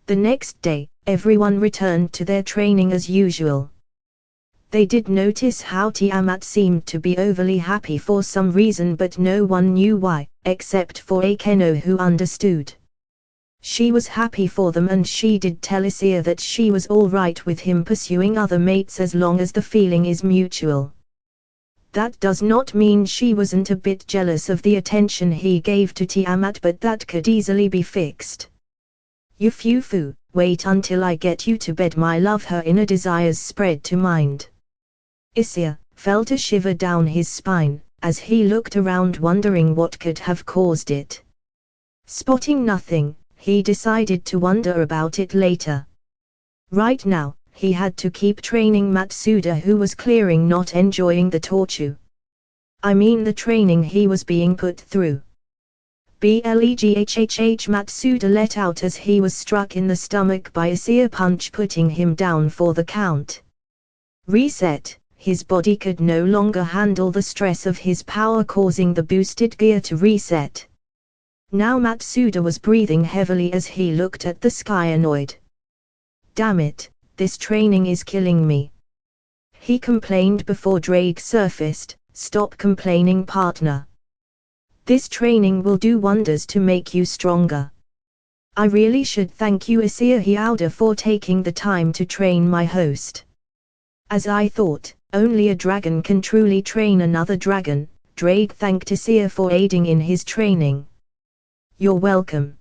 The next day, everyone returned to their training as usual. They did notice how Tiamat seemed to be overly happy for some reason, but no one knew why, except for Akeno, who understood. She was happy for them, and she did tell Issei that she was all right with him pursuing other mates as long as the feeling is mutual. That does not mean she wasn't a bit jealous of the attention he gave to Tiamat, but that could easily be fixed. Yufufu, wait until I get you to bed, my love, her inner desires spread to mind. Issei felt a shiver down his spine, as he looked around wondering what could have caused it. Spotting nothing, he decided to wonder about it later. Right now, he had to keep training Matsuda, who was clearly not enjoying the torture. I mean the training he was being put through. Bleghhh, Matsuda let out as he was struck in the stomach by Issei punch, putting him down for the count. Reset, his body could no longer handle the stress of his power, causing the boosted gear to reset. Now Matsuda was breathing heavily as he looked at the sky, annoyed. Damn it, this training is killing me. He complained before Drake surfaced. Stop complaining, partner. This training will do wonders to make you stronger. I really should thank you, Issei Hyuda, for taking the time to train my host. As I thought, only a dragon can truly train another dragon. Drake thanked Issei for aiding in his training. You're welcome.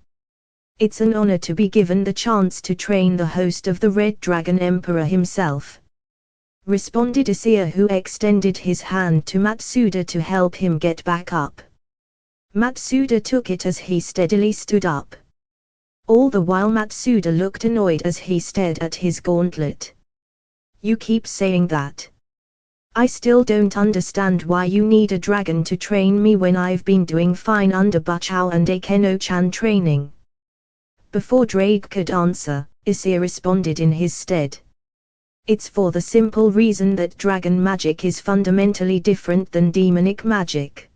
It's an honor to be given the chance to train the host of the Red Dragon Emperor himself, responded Issei, who extended his hand to Matsuda to help him get back up. Matsuda took it as he steadily stood up. All the while Matsuda looked annoyed as he stared at his gauntlet. You keep saying that. I still don't understand why you need a dragon to train me when I've been doing fine under Buchao and Akeno-chan training. Before Drake could answer, Issei responded in his stead. It's for the simple reason that dragon magic is fundamentally different than demonic magic.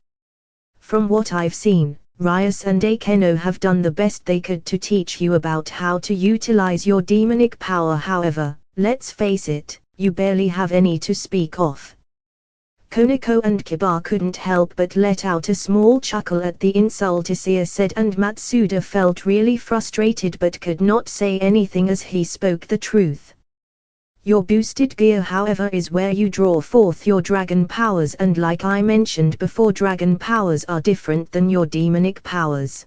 From what I've seen, Rias and Akeno have done the best they could to teach you about how to utilize your demonic power. However, let's face it, you barely have any to speak of. Koneko and Kiba couldn't help but let out a small chuckle at the insult Issei said, and Matsuda felt really frustrated but could not say anything as he spoke the truth. Your boosted gear, however, is where you draw forth your dragon powers, and like I mentioned before, dragon powers are different than your demonic powers.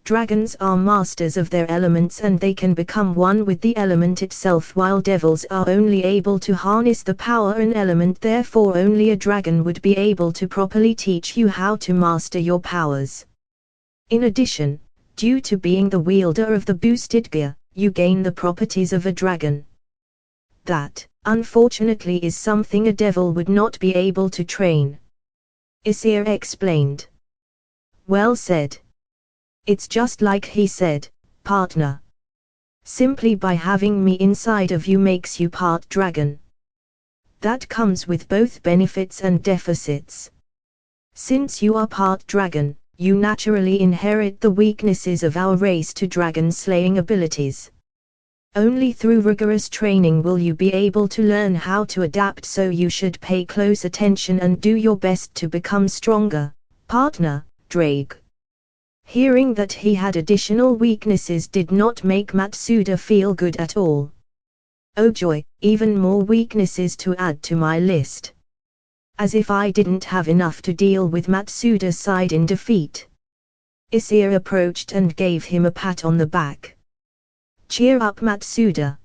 Dragons are masters of their elements and they can become one with the element itself, while devils are only able to harness the power an element. Therefore only a dragon would be able to properly teach you how to master your powers. In addition, due to being the wielder of the boosted gear, you gain the properties of a dragon. That, unfortunately, is something a devil would not be able to train. Issei explained. Well said. It's just like he said, partner. Simply by having me inside of you makes you part dragon. That comes with both benefits and deficits. Since you are part dragon, you naturally inherit the weaknesses of our race to dragon slaying abilities. Only through rigorous training will you be able to learn how to adapt, so you should pay close attention and do your best to become stronger, partner. Drake, hearing that he had additional weaknesses, did not make Matsuda feel good at all. Oh joy, even more weaknesses to add to my list. As if I didn't have enough to deal with. Matsuda sighed in defeat. Issei approached and gave him a pat on the back. Cheer up, Matsuda.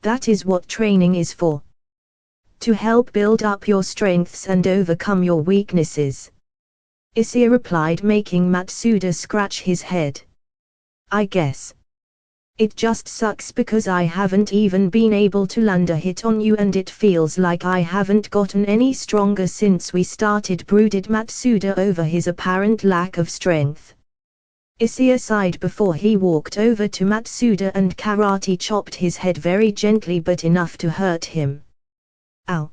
That is what training is for. To help build up your strengths and overcome your weaknesses. Issei replied, making Matsuda scratch his head. I guess. It just sucks because I haven't even been able to land a hit on you, and it feels like I haven't gotten any stronger since we started, brooded Matsuda over his apparent lack of strength. Issei sighed before he walked over to Matsuda and karate chopped his head very gently, but enough to hurt him. Ow!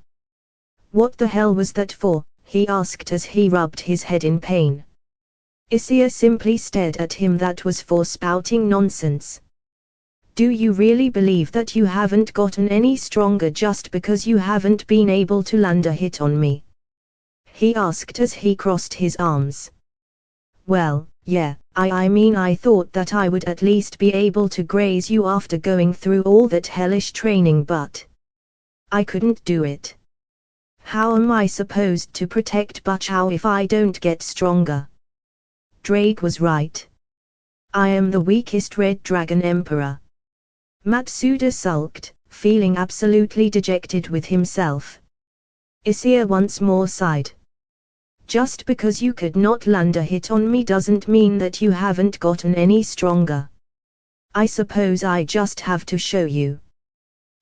What the hell was that for? He asked as he rubbed his head in pain. Issei simply stared at him. That was for spouting nonsense. Do you really believe that you haven't gotten any stronger just because you haven't been able to land a hit on me? He asked as he crossed his arms. Well, yeah, I mean I thought that I would at least be able to graze you after going through all that hellish training, but I couldn't do it. How am I supposed to protect Bachao if I don't get stronger? Drake was right. I am the weakest Red Dragon Emperor. Matsuda sulked, feeling absolutely dejected with himself. Issei once more sighed. Just because you could not land a hit on me doesn't mean that you haven't gotten any stronger. I suppose I just have to show you.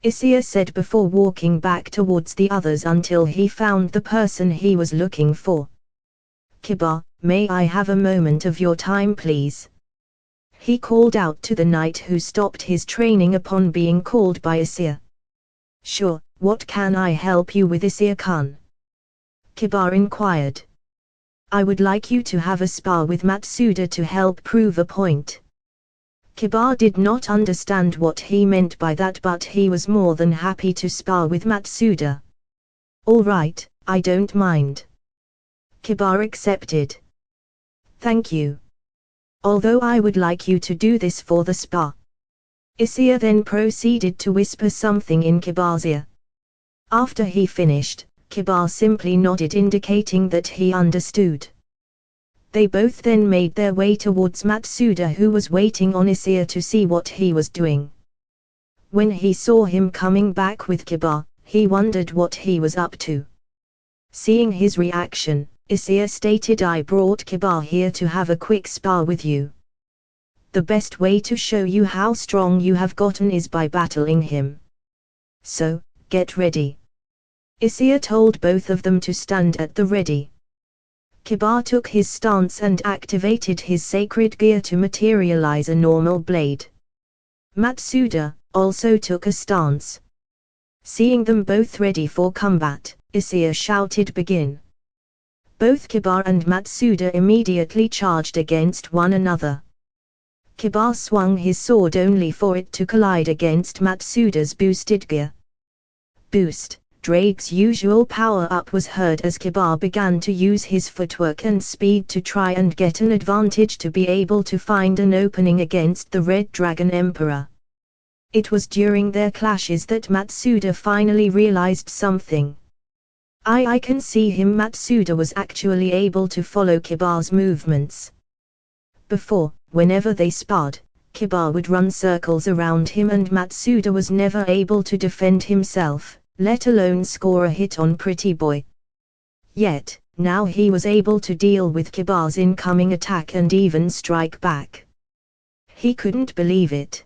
Issei said before walking back towards the others until he found the person he was looking for. Kiba, may I have a moment of your time please? He called out to the knight who stopped his training upon being called by Issei. Sure, what can I help you with, Issei-kun? Kiba inquired. I would like you to have a spar with Matsuda to help prove a point. Kiba did not understand what he meant by that, but he was more than happy to spar with Matsuda. All right, I don't mind. Kiba accepted. Thank you. Although I would like you to do this for the spar. Issei then proceeded to whisper something in Kiba's ear. After he finished, Kiba simply nodded, indicating that he understood. They both then made their way towards Matsuda, who was waiting on Issei to see what he was doing. When he saw him coming back with Kiba, he wondered what he was up to. Seeing his reaction, Issei stated, I brought Kiba here to have a quick spar with you. The best way to show you how strong you have gotten is by battling him. So, get ready. Issei told both of them to stand at the ready. Kiba took his stance and activated his sacred gear to materialize a normal blade. Matsuda also took a stance. Seeing them both ready for combat, Issei shouted, begin. Both Kiba and Matsuda immediately charged against one another. Kiba swung his sword only for it to collide against Matsuda's boosted gear. Boost! Drake's usual power-up was heard as Kiba began to use his footwork and speed to try and get an advantage to be able to find an opening against the Red Dragon Emperor. It was during their clashes that Matsuda finally realized something. I can see him. Matsuda was actually able to follow Kiba's movements. Before, whenever they sparred, Kiba would run circles around him and Matsuda was never able to defend himself, let alone score a hit on Pretty Boy. Yet, now he was able to deal with Kiba's incoming attack and even strike back. He couldn't believe it.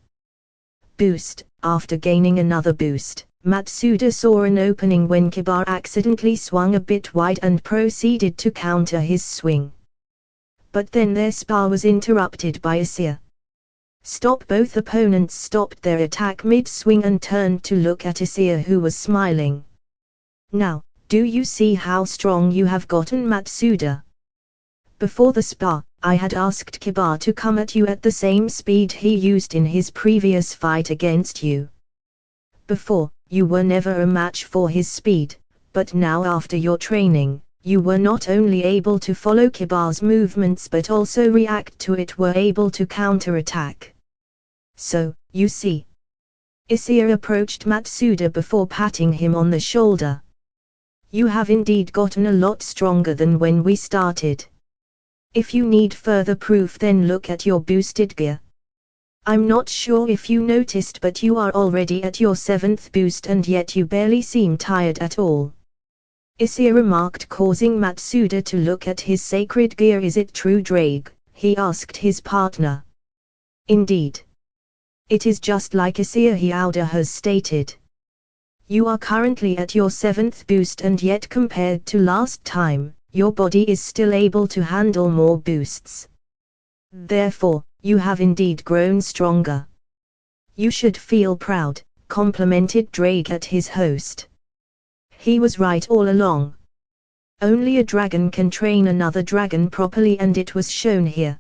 Boost! After gaining another boost, Matsuda saw an opening when Kiba accidentally swung a bit wide and proceeded to counter his swing. But then their spar was interrupted by Issei. Both opponents stopped their attack mid-swing and turned to look at Issei, who was smiling. Now, do you see how strong you have gotten, Matsuda? Before the spar, I had asked Kiba to come at you at the same speed he used in his previous fight against you. Before, you were never a match for his speed, but now after your training, you were not only able to follow Kiba's movements but also react to it, were able to counterattack. So, you see. Issei approached Matsuda before patting him on the shoulder. You have indeed gotten a lot stronger than when we started. If you need further proof, then look at your boosted gear. I'm not sure if you noticed, but you are already at your 7th boost and yet you barely seem tired at all. Issei remarked, causing Matsuda to look at his sacred gear. Is it true, Drake? He asked his partner. Indeed. It is just like Issei Hiauda has stated. You are currently at your 7th boost and yet compared to last time, your body is still able to handle more boosts. Therefore, you have indeed grown stronger. You should feel proud, complimented Drake at his host. He was right all along. Only a dragon can train another dragon properly, and it was shown here.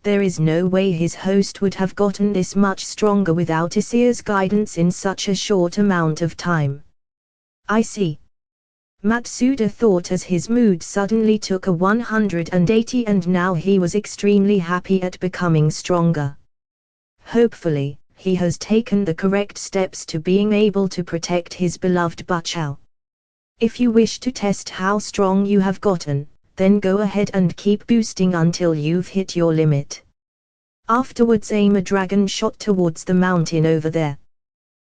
There is no way his host would have gotten this much stronger without Issei's guidance in such a short amount of time. I see. Matsuda thought as his mood suddenly took a 180 and now he was extremely happy at becoming stronger. Hopefully, he has taken the correct steps to being able to protect his beloved Bachao. If you wish to test how strong you have gotten, then go ahead and keep boosting until you've hit your limit. Afterwards aim a dragon shot towards the mountain over there.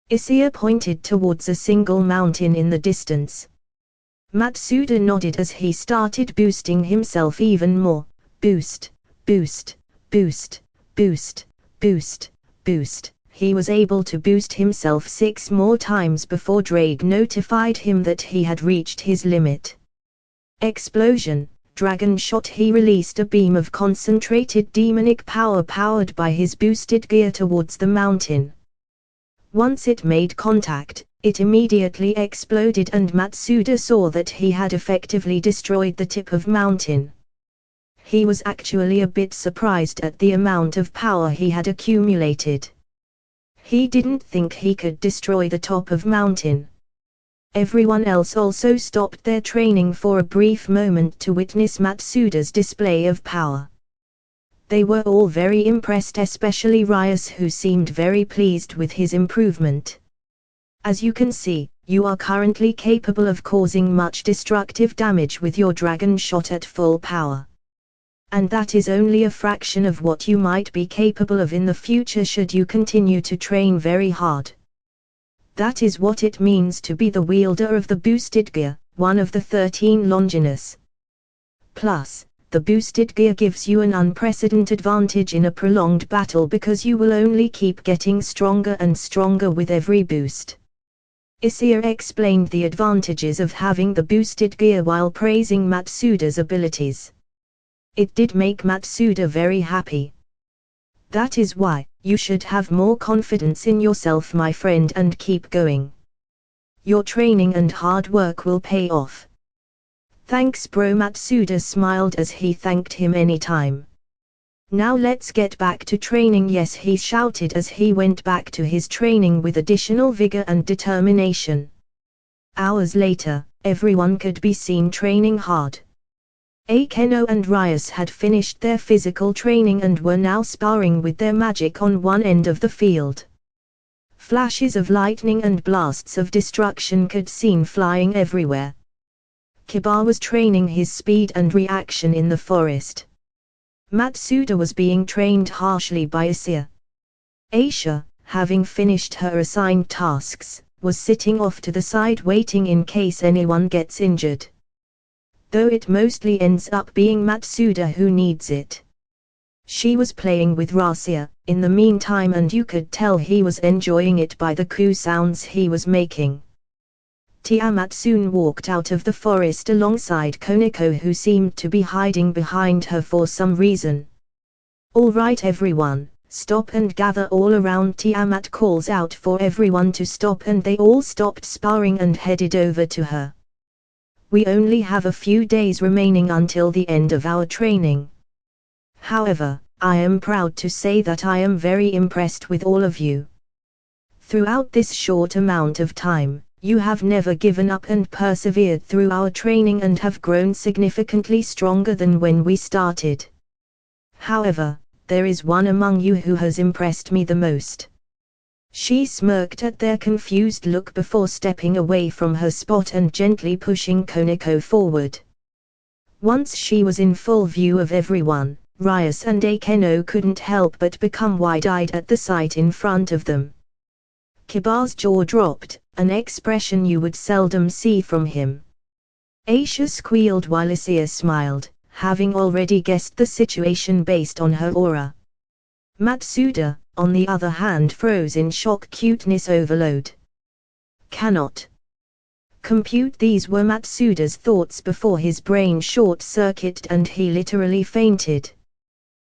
Issei pointed towards a single mountain in the distance. Matsuda nodded as he started boosting himself even more. Boost, boost, boost, boost, boost, boost. He was able to boost himself 6 more times before Drake notified him that he had reached his limit. Explosion, dragon shot. He released a beam of concentrated demonic power powered by his boosted gear towards the mountain. Once it made contact, it immediately exploded and Matsuda saw that he had effectively destroyed the tip of mountain. He was actually a bit surprised at the amount of power he had accumulated. He didn't think he could destroy the top of mountain. Everyone else also stopped their training for a brief moment to witness Matsuda's display of power. They were all very impressed, especially Rias, who seemed very pleased with his improvement. As you can see, you are currently capable of causing much destructive damage with your dragon shot at full power. And that is only a fraction of what you might be capable of in the future should you continue to train very hard. That is what it means to be the wielder of the boosted gear, one of the 13 Longinus. Plus, the boosted gear gives you an unprecedented advantage in a prolonged battle because you will only keep getting stronger and stronger with every boost. Issei explained the advantages of having the boosted gear while praising Matsuda's abilities. It did make Matsuda very happy. That is why, you should have more confidence in yourself, my friend, and keep going. Your training and hard work will pay off. Thanks bro. Matsuda smiled as he thanked him anytime. Now let's get back to training. Yes, he shouted as he went back to his training with additional vigor and determination. Hours later, everyone could be seen training hard. Akeno and Rias had finished their physical training and were now sparring with their magic on one end of the field. Flashes of lightning and blasts of destruction could be seen flying everywhere. Kiba was training his speed and reaction in the forest. Matsuda was being trained harshly by Issei. Aisha, having finished her assigned tasks, was sitting off to the side waiting in case anyone gets injured. Though it mostly ends up being Matsuda who needs it. She was playing with Rasia, in the meantime, and you could tell he was enjoying it by the coo sounds he was making. Tiamat soon walked out of the forest alongside Koneko, who seemed to be hiding behind her for some reason. All right everyone, stop and gather all around. Tiamat calls out for everyone to stop and they all stopped sparring and headed over to her. We only have a few days remaining until the end of our training. However, I am proud to say that I am very impressed with all of you. Throughout this short amount of time, you have never given up and persevered through our training and have grown significantly stronger than when we started. However, there is one among you who has impressed me the most. She smirked at their confused look before stepping away from her spot and gently pushing Koneko forward. Once she was in full view of everyone, Rias and Akeno couldn't help but become wide-eyed at the sight in front of them. Kiba's jaw dropped, an expression you would seldom see from him. Aisha squealed while Issei smiled, having already guessed the situation based on her aura. Matsuda, on the other hand, froze in shock. Cuteness overload. Cannot compute. These were Matsuda's thoughts before his brain short-circuited and he literally fainted.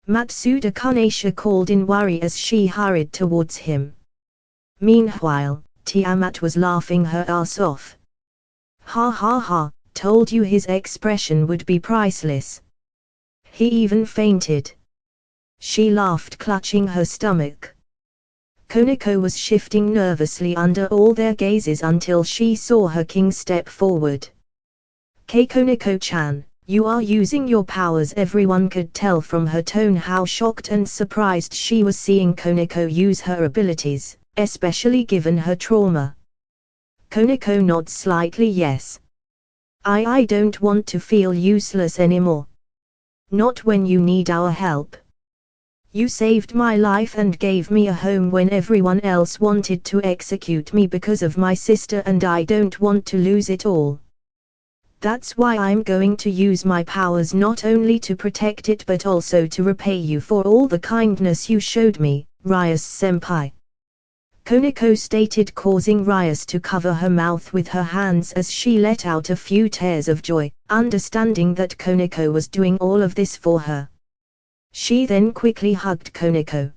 Matsuda-kun, Aisha called in worry as she hurried towards him. Meanwhile, Tiamat was laughing her ass off. Ha ha ha, told you his expression would be priceless. He even fainted. She laughed, clutching her stomach. Koneko was shifting nervously under all their gazes until she saw her king step forward. Koneko-chan, you are using your powers. Everyone could tell from her tone how shocked and surprised she was seeing Koneko use her abilities, especially given her trauma. Koneko nods slightly. Yes. I don't want to feel useless anymore. Not when you need our help. You saved my life and gave me a home when everyone else wanted to execute me because of my sister, and I don't want to lose it all. That's why I'm going to use my powers not only to protect it but also to repay you for all the kindness you showed me, Ryas-senpai. Koneko stated, causing Ryas to cover her mouth with her hands as she let out a few tears of joy, understanding that Koneko was doing all of this for her. She then quickly hugged Koneko.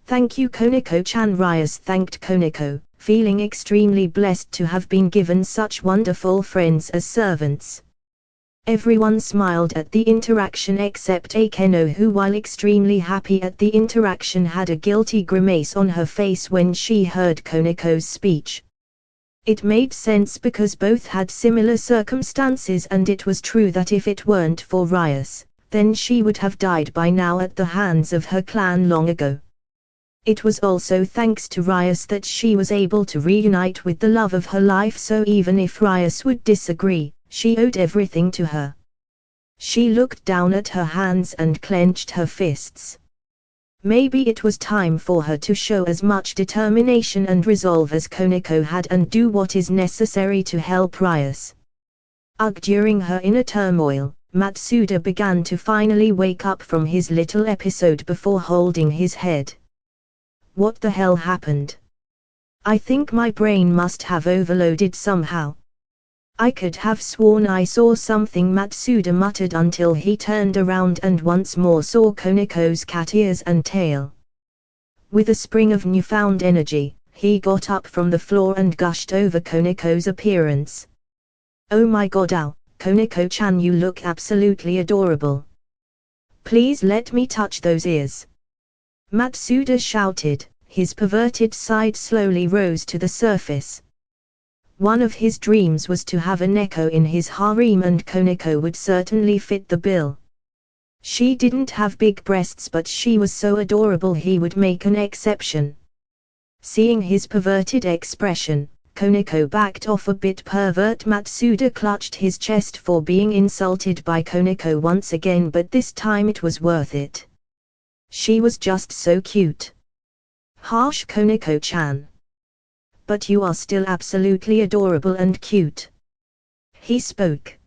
Thank you, Koneko-chan. Ryas thanked Koneko, feeling extremely blessed to have been given such wonderful friends as servants. Everyone smiled at the interaction except Akeno, who, while extremely happy at the interaction, had a guilty grimace on her face when she heard Koneko's speech. It made sense because both had similar circumstances, and it was true that if it weren't for Ryas, then she would have died by now at the hands of her clan long ago. It was also thanks to Ryas that she was able to reunite with the love of her life, so even if Ryas would disagree, she owed everything to her. She looked down at her hands and clenched her fists. Maybe it was time for her to show as much determination and resolve as Koneko had and do what is necessary to help Ryas. During her inner turmoil, Matsuda began to finally wake up from his little episode before holding his head. What the hell happened? I think my brain must have overloaded somehow. I could have sworn I saw something, Matsuda muttered until he turned around and once more saw Koneko's cat ears and tail. With a spring of newfound energy, he got up from the floor and gushed over Koneko's appearance. Oh my god, ow, Koneko-chan, you look absolutely adorable. Please let me touch those ears. Matsuda shouted, his perverted side slowly rose to the surface. One of his dreams was to have a Neko in his harem, and Koneko would certainly fit the bill. She didn't have big breasts, but she was so adorable he would make an exception. Seeing his perverted expression, Koneko backed off a bit. Pervert. Matsuda clutched his chest for being insulted by Koneko once again, but this time it was worth it. She was just so cute. Harsh, Koneko-chan. But you are still absolutely adorable and cute. He spoke.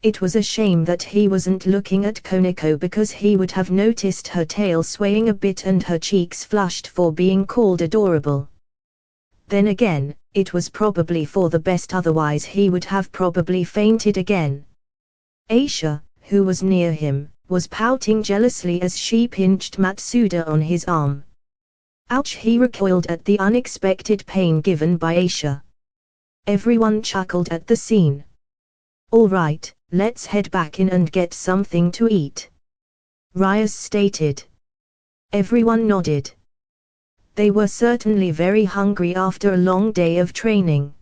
It was a shame that he wasn't looking at Koneko, because he would have noticed her tail swaying a bit and her cheeks flushed for being called adorable. Then again, it was probably for the best, otherwise he would have probably fainted again. Aisha, who was near him, was pouting jealously as she pinched Matsuda on his arm. Ouch! He recoiled at the unexpected pain given by Aisha. Everyone chuckled at the scene. All right, let's head back in and get something to eat, Ryas stated. Everyone nodded. They were certainly very hungry after a long day of training.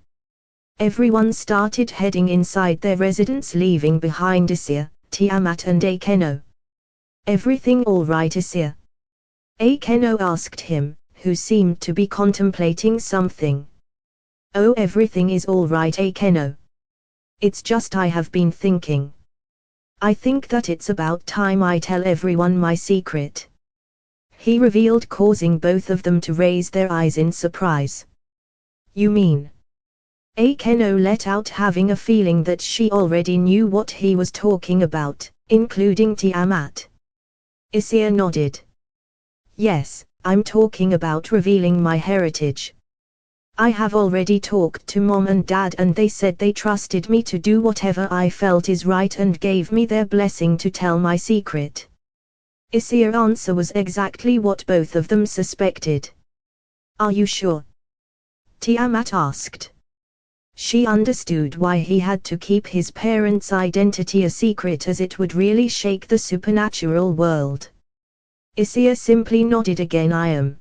Everyone started heading inside their residence, leaving behind Issei, Tiamat and Akeno. Everything all right, Issei? Akeno asked him, who seemed to be contemplating something. Oh, everything is all right, Akeno. It's just I have been thinking. I think that it's about time I tell everyone my secret, he revealed, causing both of them to raise their eyes in surprise. You mean? Akeno let out, having a feeling that she already knew what he was talking about, including Tiamat. Issei nodded. Yes, I'm talking about revealing my heritage. I have already talked to Mom and Dad, and they said they trusted me to do whatever I felt is right and gave me their blessing to tell my secret. Issei's answer was exactly what both of them suspected. Are you sure? Tiamat asked. She understood why he had to keep his parents' identity a secret, as it would really shake the supernatural world. Issei simply nodded again. I am.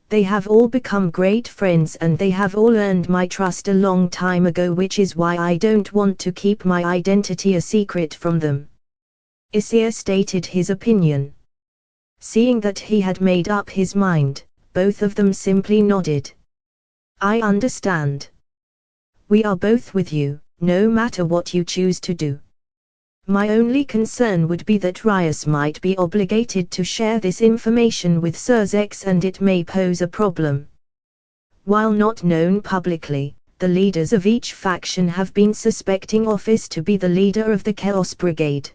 They have all become great friends and they have all earned my trust a long time ago, which is why I don't want to keep my identity a secret from them. Issei stated his opinion. Seeing that he had made up his mind, both of them simply nodded. I understand. We are both with you, no matter what you choose to do. My only concern would be that Rias might be obligated to share this information with Surzex and it may pose a problem. While not known publicly, the leaders of each faction have been suspecting Ophis to be the leader of the Chaos Brigade.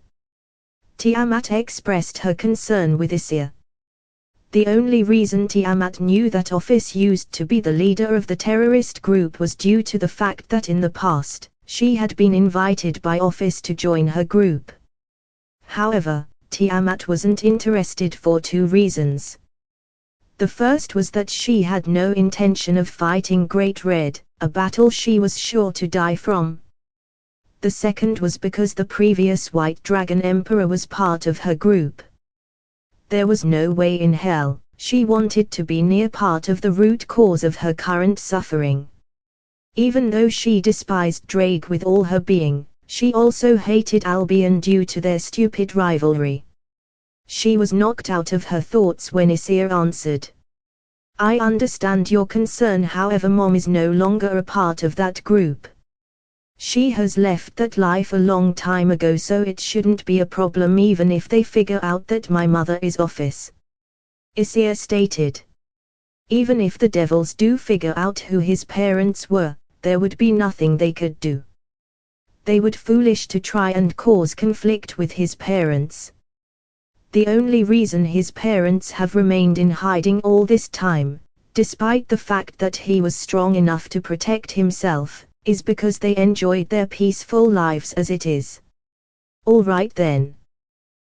Tiamat expressed her concern with Issei. The only reason Tiamat knew that Ophis used to be the leader of the terrorist group was due to the fact that in the past, she had been invited by Ophis to join her group. However, Tiamat wasn't interested for two reasons. The first was that she had no intention of fighting Great-red, a battle she was sure to die from. The second was because the previous White Dragon Emperor was part of her group. There was no way in hell she wanted to be near part of the root cause of her current suffering. Even though she despised Drake with all her being, she also hated Albion due to their stupid rivalry. She was knocked out of her thoughts when Issei answered. I understand your concern, however Mom is no longer a part of that group. She has left that life a long time ago, so it shouldn't be a problem even if they figure out that my mother is Ophis. Issei stated. Even if the devils do figure out who his parents were, there would be nothing they could do. They would foolish to try and cause conflict with his parents. The only reason his parents have remained in hiding all this time, despite the fact that he was strong enough to protect himself, is because they enjoyed their peaceful lives as it is. Alright then.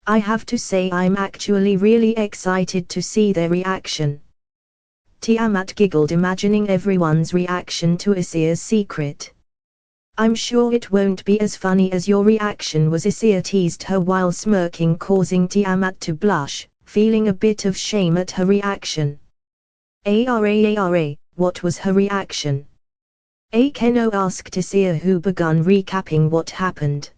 I have to say I'm actually really excited to see their reaction. Tiamat giggled, imagining everyone's reaction to Issei's secret. I'm sure it won't be as funny as your reaction was. Issei teased her while smirking, causing Tiamat to blush, feeling a bit of shame at her reaction. Ara, what was her reaction? Akeno asked Issei, who began recapping what happened.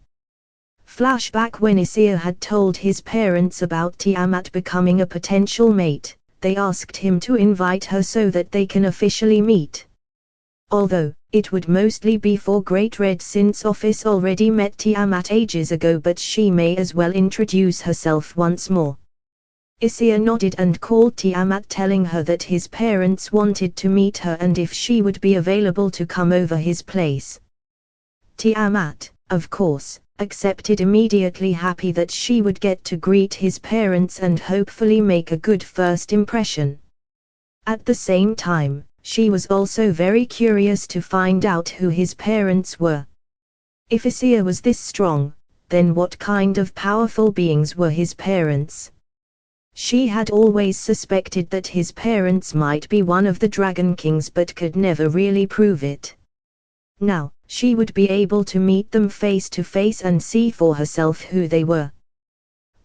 Flashback: when Issei had told his parents about Tiamat becoming a potential mate, they asked him to invite her so that they can officially meet. Although, it would mostly be for Great-red since Ophis already met Tiamat ages ago, but she may as well introduce herself once more. Issei nodded and called Tiamat, telling her that his parents wanted to meet her and if she would be available to come over his place. Tiamat, of course, accepted immediately, happy that she would get to greet his parents and hopefully make a good first impression. At the same time, she was also very curious to find out who his parents were. If Issei was this strong, then what kind of powerful beings were his parents? She had always suspected that his parents might be one of the Dragon Kings but could never really prove it. Now, she would be able to meet them face to face and see for herself who they were.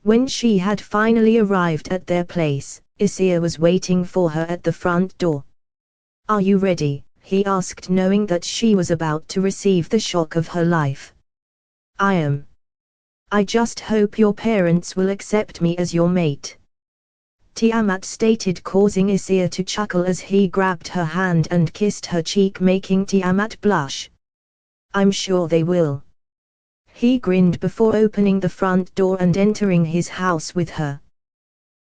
When she had finally arrived at their place, Issei was waiting for her at the front door. Are you ready? He asked, knowing that she was about to receive the shock of her life. I am. I just hope your parents will accept me as your mate. Tiamat stated, causing Issei to chuckle as he grabbed her hand and kissed her cheek, making Tiamat blush. I'm sure they will. He grinned before opening the front door and entering his house with her.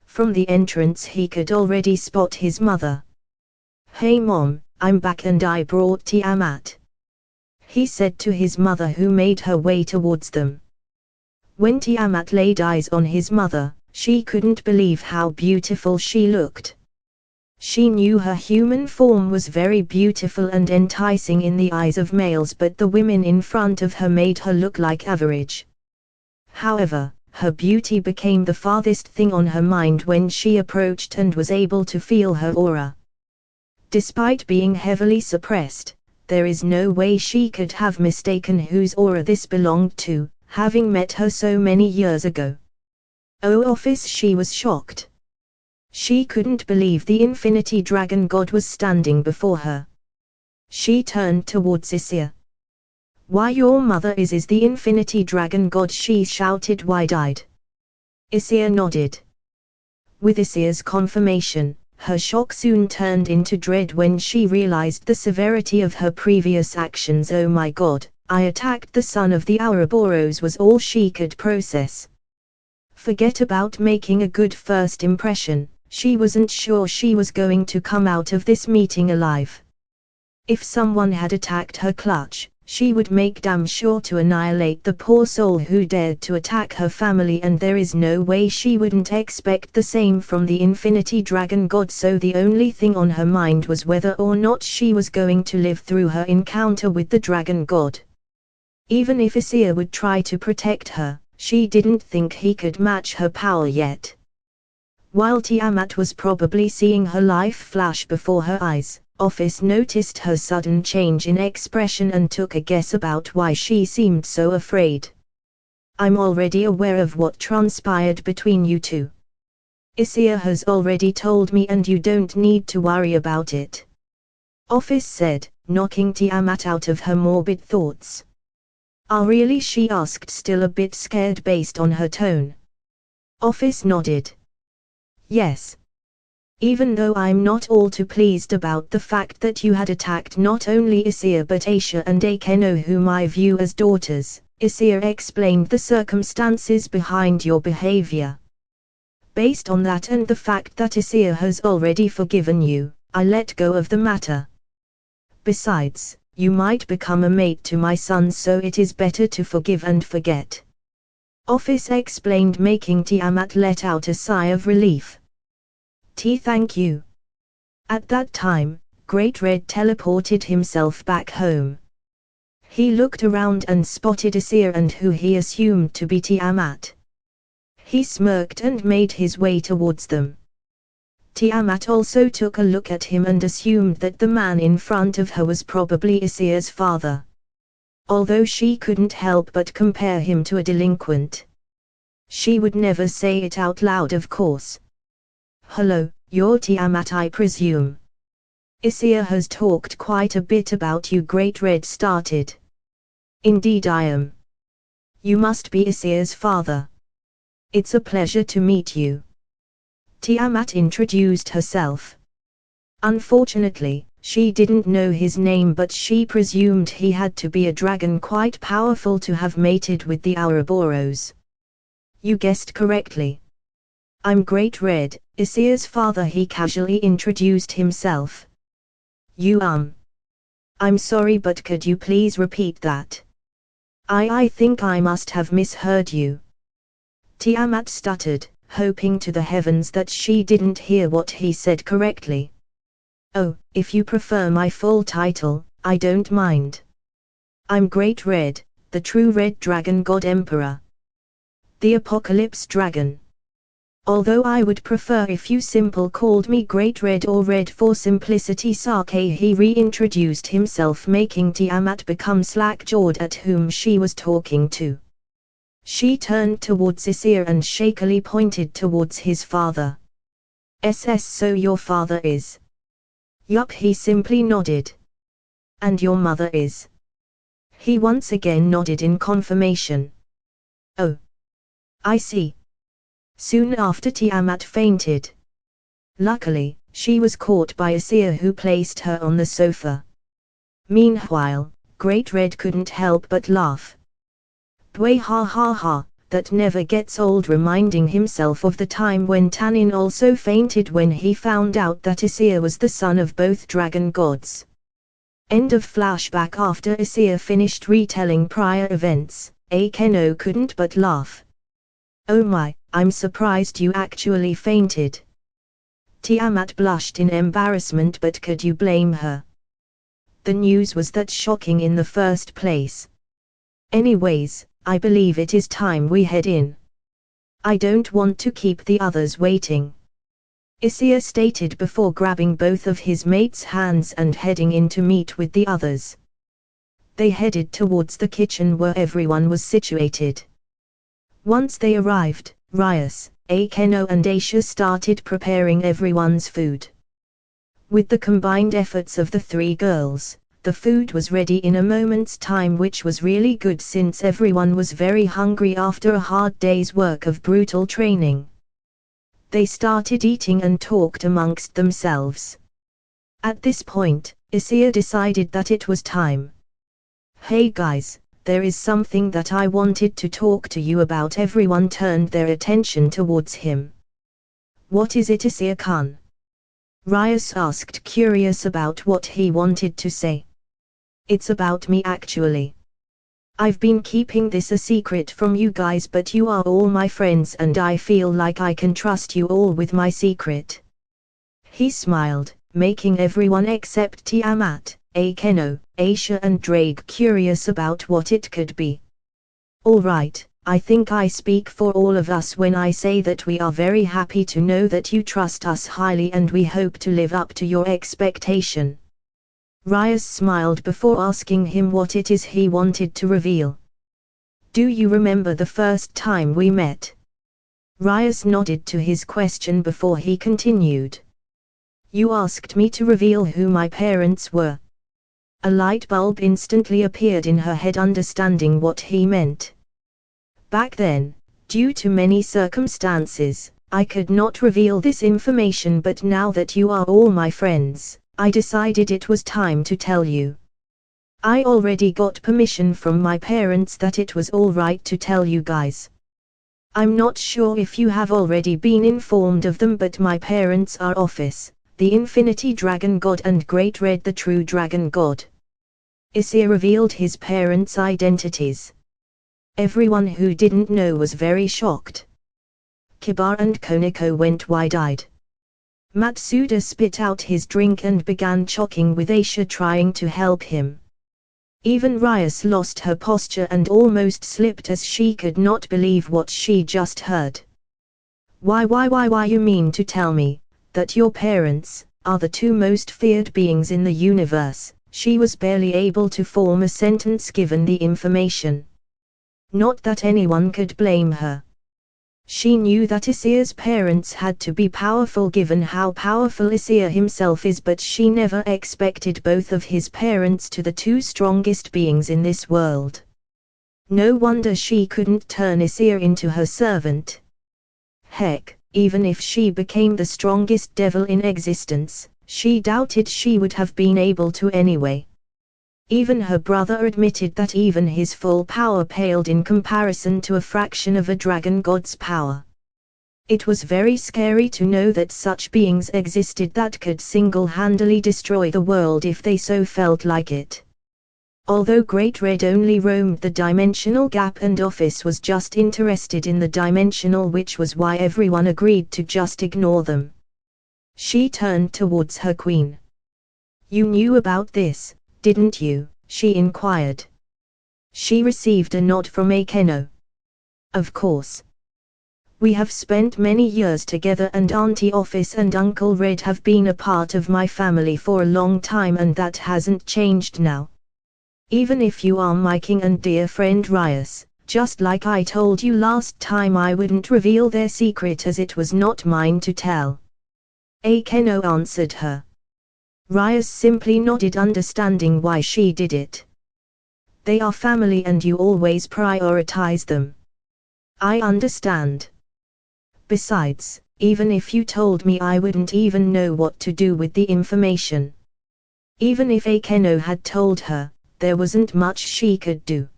From the entrance he could already spot his mother. Hey Mom, I'm back and I brought Tiamat, he said to his mother, who made her way towards them. When Tiamat laid eyes on his mother, she couldn't believe how beautiful she looked. She knew her human form was very beautiful and enticing in the eyes of males, but the women in front of her made her look like average. However, her beauty became the farthest thing on her mind when she approached and was able to feel her aura. Despite being heavily suppressed, there is no way she could have mistaken whose aura this belonged to, having met her so many years ago. Oh Ophis, she was shocked. She couldn't believe the Infinity Dragon God was standing before her. She turned towards Issei. "Why, your mother is the Infinity Dragon God," she shouted wide-eyed. Issei nodded. With Issei's confirmation, her shock soon turned into dread when she realized the severity of her previous actions. "Oh my God, I attacked the son of the Ouroboros," was all she could process. Forget about making a good first impression, she wasn't sure she was going to come out of this meeting alive. If someone had attacked her clutch, she would make damn sure to annihilate the poor soul who dared to attack her family, and there is no way she wouldn't expect the same from the Infinity Dragon God. So the only thing on her mind was whether or not she was going to live through her encounter with the Dragon God. Even if Issei would try to protect her, she didn't think he could match her power yet. While Tiamat was probably seeing her life flash before her eyes, Ophis noticed her sudden change in expression and took a guess about why she seemed so afraid. "I'm already aware of what transpired between you two. Issei has already told me, and you don't need to worry about it," Ophis said, knocking Tiamat out of her morbid thoughts. "Ah, really?" she asked, still a bit scared based on her tone. Ophis nodded. "Yes. Even though I'm not all too pleased about the fact that you had attacked not only Issei but Aisha and Akeno, whom I view as daughters," Issei explained the circumstances behind your behavior. "Based on that and the fact that Issei has already forgiven you, I let go of the matter. Besides, you might become a mate to my son, so it is better to forgive and forget," Ophis explained, making Tiamat let out a sigh of relief. Thank you." At that time, Great-red teleported himself back home. He looked around and spotted Issei and who he assumed to be Tiamat. He smirked and made his way towards them. Tiamat also took a look at him and assumed that the man in front of her was probably Issei's father. Although she couldn't help but compare him to a delinquent. She would never say it out loud, of course. "Hello, you're Tiamat, I presume. Issei has talked quite a bit about you," Great-red started. "Indeed I am. You must be Issei's father. It's a pleasure to meet you." Tiamat introduced herself. Unfortunately, she didn't know his name, but she presumed he had to be a dragon quite powerful to have mated with the Ouroboros. "You guessed correctly. I'm Great-red, Issei's father," he casually introduced himself. "You I'm sorry, but could you please repeat that? I think I must have misheard you." Tiamat stuttered, hoping to the heavens that she didn't hear what he said correctly. "Oh, if you prefer my full title, I don't mind. I'm Great-red, the true Red Dragon God Emperor. The Apocalypse Dragon. Although I would prefer if you simple called me Great-red or Red for simplicity's sake," he reintroduced himself, making Tiamat become slack-jawed at whom she was talking to. She turned towards Issei and shakily pointed towards his father. "So your father is?" "Yup," he simply nodded. "And your mother is?" He once again nodded in confirmation. "Oh. I see." Soon after, Tiamat fainted. Luckily, she was caught by Issei, who placed her on the sofa. Meanwhile, Great-red couldn't help but laugh. "Bway, ha ha ha, that never gets old," reminding himself of the time when Tanin also fainted when he found out that Issei was the son of both dragon gods. End of flashback. After Issei finished retelling prior events, Akeno couldn't but laugh. "Oh my, I'm surprised you actually fainted." Tiamat blushed in embarrassment, but could you blame her? The news was that shocking in the first place. "Anyways, I believe it is time we head in. I don't want to keep the others waiting," Issei stated before grabbing both of his mates' hands and heading in to meet with the others. They headed towards the kitchen where everyone was situated. Once they arrived, Rias, Akeno and Issei started preparing everyone's food. With the combined efforts of the three girls, the food was ready in a moment's time, which was really good since everyone was very hungry after a hard day's work of brutal training. They started eating and talked amongst themselves. At this point, Issei decided that it was time. "Hey guys, there is something that I wanted to talk to you about." Everyone turned their attention towards him. "What is it, Issei-kun?" Rias asked, curious about what he wanted to say. "It's about me actually. I've been keeping this a secret from you guys, but you are all my friends and I feel like I can trust you all with my secret." He smiled, making everyone except Tiamat, Akeno, Issei and Drake curious about what it could be. "All right, I think I speak for all of us when I say that we are very happy to know that you trust us highly and we hope to live up to your expectation." Rias smiled before asking him what it is he wanted to reveal. "Do you remember the first time we met?" Rias nodded to his question before he continued. "You asked me to reveal who my parents were." A light bulb instantly appeared in her head, understanding what he meant. "Back then, due to many circumstances, I could not reveal this information, but now that you are all my friends, I decided it was time to tell you. I already got permission from my parents that it was all right to tell you guys. I'm not sure if you have already been informed of them, but my parents are Ophis, the Infinity Dragon God, and Great-red, the True Dragon God." Issei revealed his parents' identities. Everyone who didn't know was very shocked. Kiba and Koniko went wide-eyed. Matsuda spit out his drink and began choking with Issei trying to help him. Even Rias lost her posture and almost slipped as she could not believe what she just heard. Why you mean to tell me that your parents are the two most feared beings in the universe?" She was barely able to form a sentence given the information. Not that anyone could blame her. She knew that Issei's parents had to be powerful given how powerful Issei himself is, but she never expected both of his parents to the two strongest beings in this world. No wonder she couldn't turn Issei into her servant. Heck, even if she became the strongest devil in existence, she doubted she would have been able to anyway. Even her brother admitted that even his full power paled in comparison to a fraction of a dragon god's power. It was very scary to know that such beings existed that could single-handedly destroy the world if they so felt like it. Although Great-red only roamed the dimensional gap and Ophis was just interested in the dimensional, which was why everyone agreed to just ignore them. She turned towards her queen. "You knew about this, didn't you?" she inquired. She received a nod from Akeno. "Of course. We have spent many years together and Auntie Ophis and Uncle Red have been a part of my family for a long time, and that hasn't changed now. Even if you are my king and dear friend Rias, just like I told you last time, I wouldn't reveal their secret as it was not mine to tell." Akeno answered her. Rias simply nodded, understanding why she did it. "They are family and you always prioritize them. I understand. Besides, even if you told me, I wouldn't even know what to do with the information." Even if Akeno had told her, there wasn't much she could do.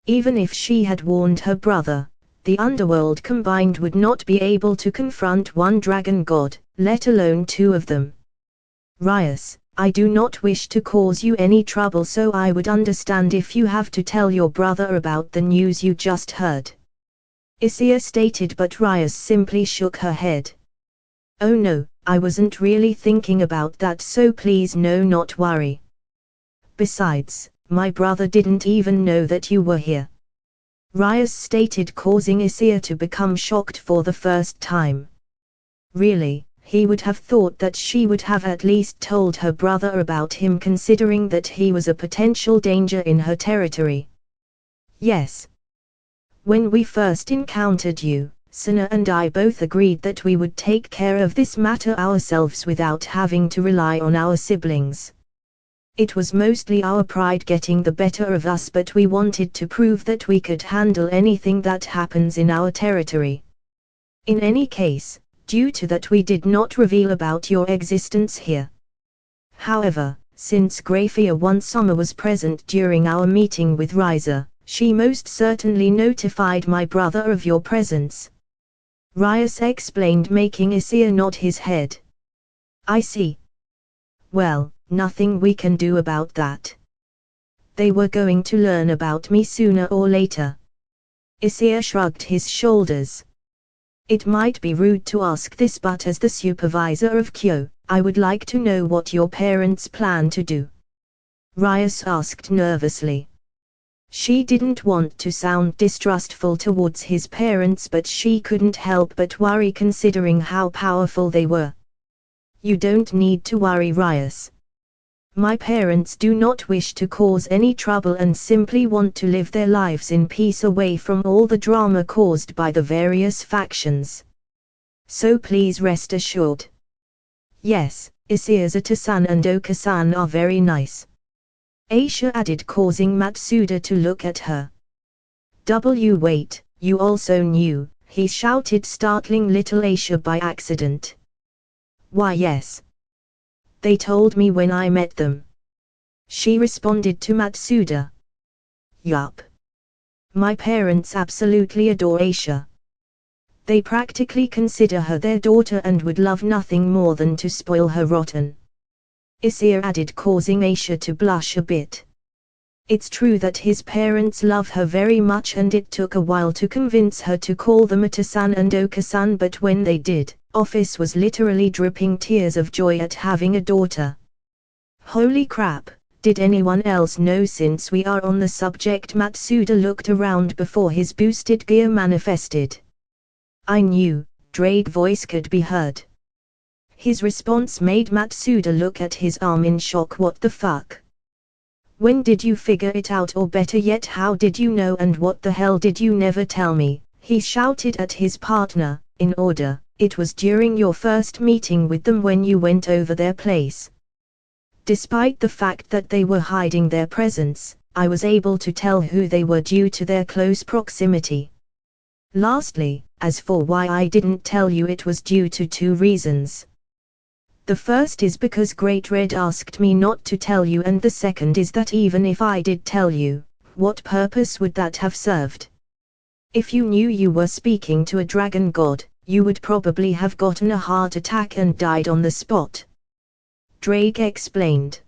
Even if she had warned her brother, the underworld combined would not be able to confront one dragon god, let alone two of them. "Rias, I do not wish to cause you any trouble, so I would understand if you have to tell your brother about the news you just heard," Issei stated, but Rias simply shook her head. "Oh no, I wasn't really thinking about that, so please no, not worry. Besides, my brother didn't even know that you were here," Rias stated, causing Issei to become shocked for the first time. Really, he would have thought that she would have at least told her brother about him, considering that he was a potential danger in her territory. "Yes. When we first encountered you, Sana and I both agreed that we would take care of this matter ourselves without having to rely on our siblings. It was mostly our pride getting the better of us, but we wanted to prove that we could handle anything that happens in our territory. In any case, due to that we did not reveal about your existence here. However, since Grafia one summer was present during our meeting with Riza, she most certainly notified my brother of your presence. Rias explained, making Issei nod his head. I see. Well, nothing we can do about that. They were going to learn about me sooner or later. Issei shrugged his shoulders. It might be rude to ask this, but as the supervisor of Kyo, I would like to know what your parents plan to do. Rias asked nervously. She didn't want to sound distrustful towards his parents, but she couldn't help but worry considering how powerful they were. You don't need to worry, Rias. My parents do not wish to cause any trouble and simply want to live their lives in peace away from all the drama caused by the various factions. So please rest assured. Yes, Issei, Zata-san and Oka-san are very nice. Aisha added, causing Matsuda to look at her. Wait, you also knew, he shouted, startling little Aisha by accident. Why yes. They told me when I met them. She responded to Matsuda. Yup. My parents absolutely adore Aisha. They practically consider her their daughter and would love nothing more than to spoil her rotten. Issei added, causing Aisha to blush a bit. It's true that his parents love her very much and it took a while to convince her to call them Ata-san and Oka-san, but when they did, Ophis was literally dripping tears of joy at having a daughter. Holy crap, did anyone else know? Since we are on the subject, Matsuda looked around before his boosted gear manifested. I knew, Drake's voice could be heard. His response made Matsuda look at his arm in shock. What the fuck? When did you figure it out, or better yet, how did you know, and what the hell did you never tell me? He shouted at his partner, in order. It was during your first meeting with them when you went over their place. Despite the fact that they were hiding their presence, I was able to tell who they were due to their close proximity. Lastly, as for why I didn't tell you, it was due to 2 reasons. The first is because Great-red asked me not to tell you, and the second is that even if I did tell you, what purpose would that have served? If you knew you were speaking to a dragon god, you would probably have gotten a heart attack and died on the spot. Drake explained.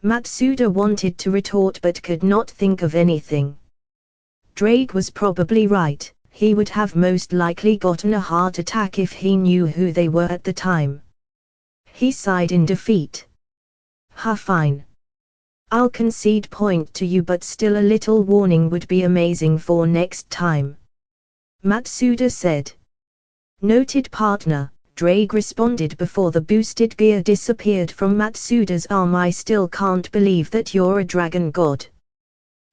Matsuda wanted to retort but could not think of anything. Drake was probably right, he would have most likely gotten a heart attack if he knew who they were at the time. He sighed in defeat. Fine. I'll concede point to you, but still a little warning would be amazing for next time. Matsuda said. Noted, partner, Drake responded before the boosted gear disappeared from Matsuda's arm. I still can't believe that you're a dragon god.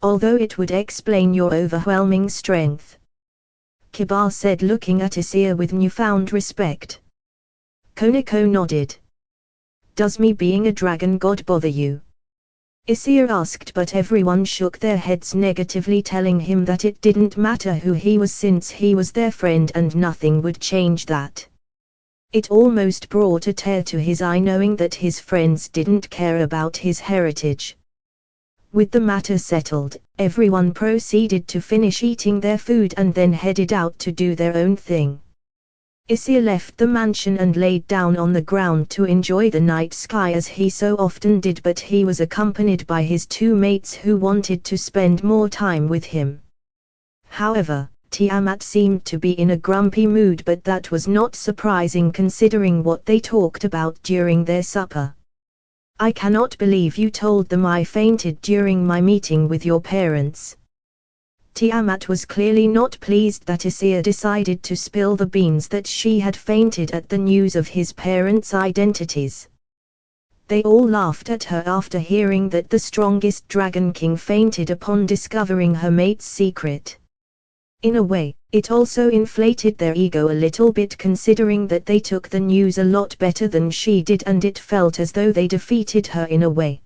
Although it would explain your overwhelming strength. Kiba said, looking at Issei with newfound respect. Koneko nodded. Does me being a dragon god bother you? Issei asked, but everyone shook their heads negatively, telling him that it didn't matter who he was since he was their friend and nothing would change that. It almost brought a tear to his eye knowing that his friends didn't care about his heritage. With the matter settled, everyone proceeded to finish eating their food and then headed out to do their own thing. Issei left the mansion and laid down on the ground to enjoy the night sky as he so often did, but he was accompanied by his 2 mates who wanted to spend more time with him. However, Tiamat seemed to be in a grumpy mood, but that was not surprising considering what they talked about during their supper. I cannot believe you told them I fainted during my meeting with your parents. Tiamat was clearly not pleased that Issei decided to spill the beans that she had fainted at the news of his parents' identities. They all laughed at her after hearing that the strongest Dragon King fainted upon discovering her mate's secret. In a way, it also inflated their ego a little bit, considering that they took the news a lot better than she did, and it felt as though they defeated her in a way.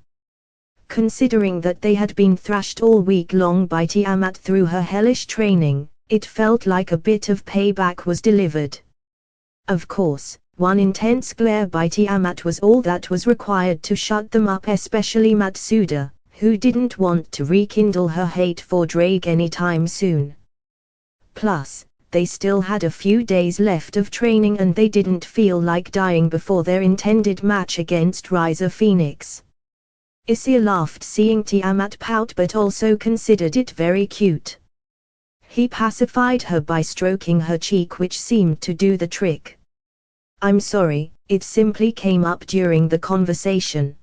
Considering that they had been thrashed all week long by Tiamat through her hellish training, it felt like a bit of payback was delivered. Of course, one intense glare by Tiamat was all that was required to shut them up, especially Matsuda, who didn't want to rekindle her hate for Drake anytime soon. Plus, they still had a few days left of training and they didn't feel like dying before their intended match against Riser Phoenix. Issei laughed seeing Tiamat pout, but also considered it very cute. He pacified her by stroking her cheek, which seemed to do the trick. "I'm sorry, it simply came up during the conversation."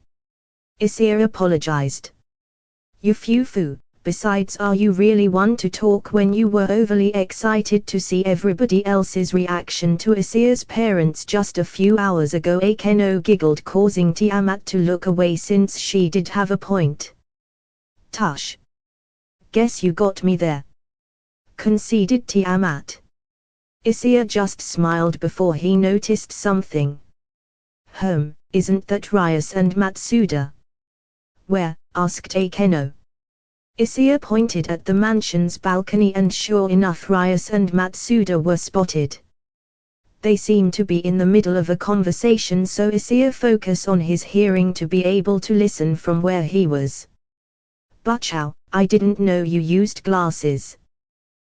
Issei apologized. "Yufufu, besides, are you really one to talk when you were overly excited to see everybody else's reaction to Issei's parents just a few hours ago?" Akeno giggled, causing Tiamat to look away since she did have a point. "Tush. Guess you got me there," conceded Tiamat. Issei just smiled before he noticed something. Isn't that Rias and Matsuda?" "Where?" asked Akeno. Issei pointed at the mansion's balcony, and sure enough Rias and Matsuda were spotted. They seemed to be in the middle of a conversation, so Issei focused on his hearing to be able to listen from where he was. "Butchow, I didn't know you used glasses."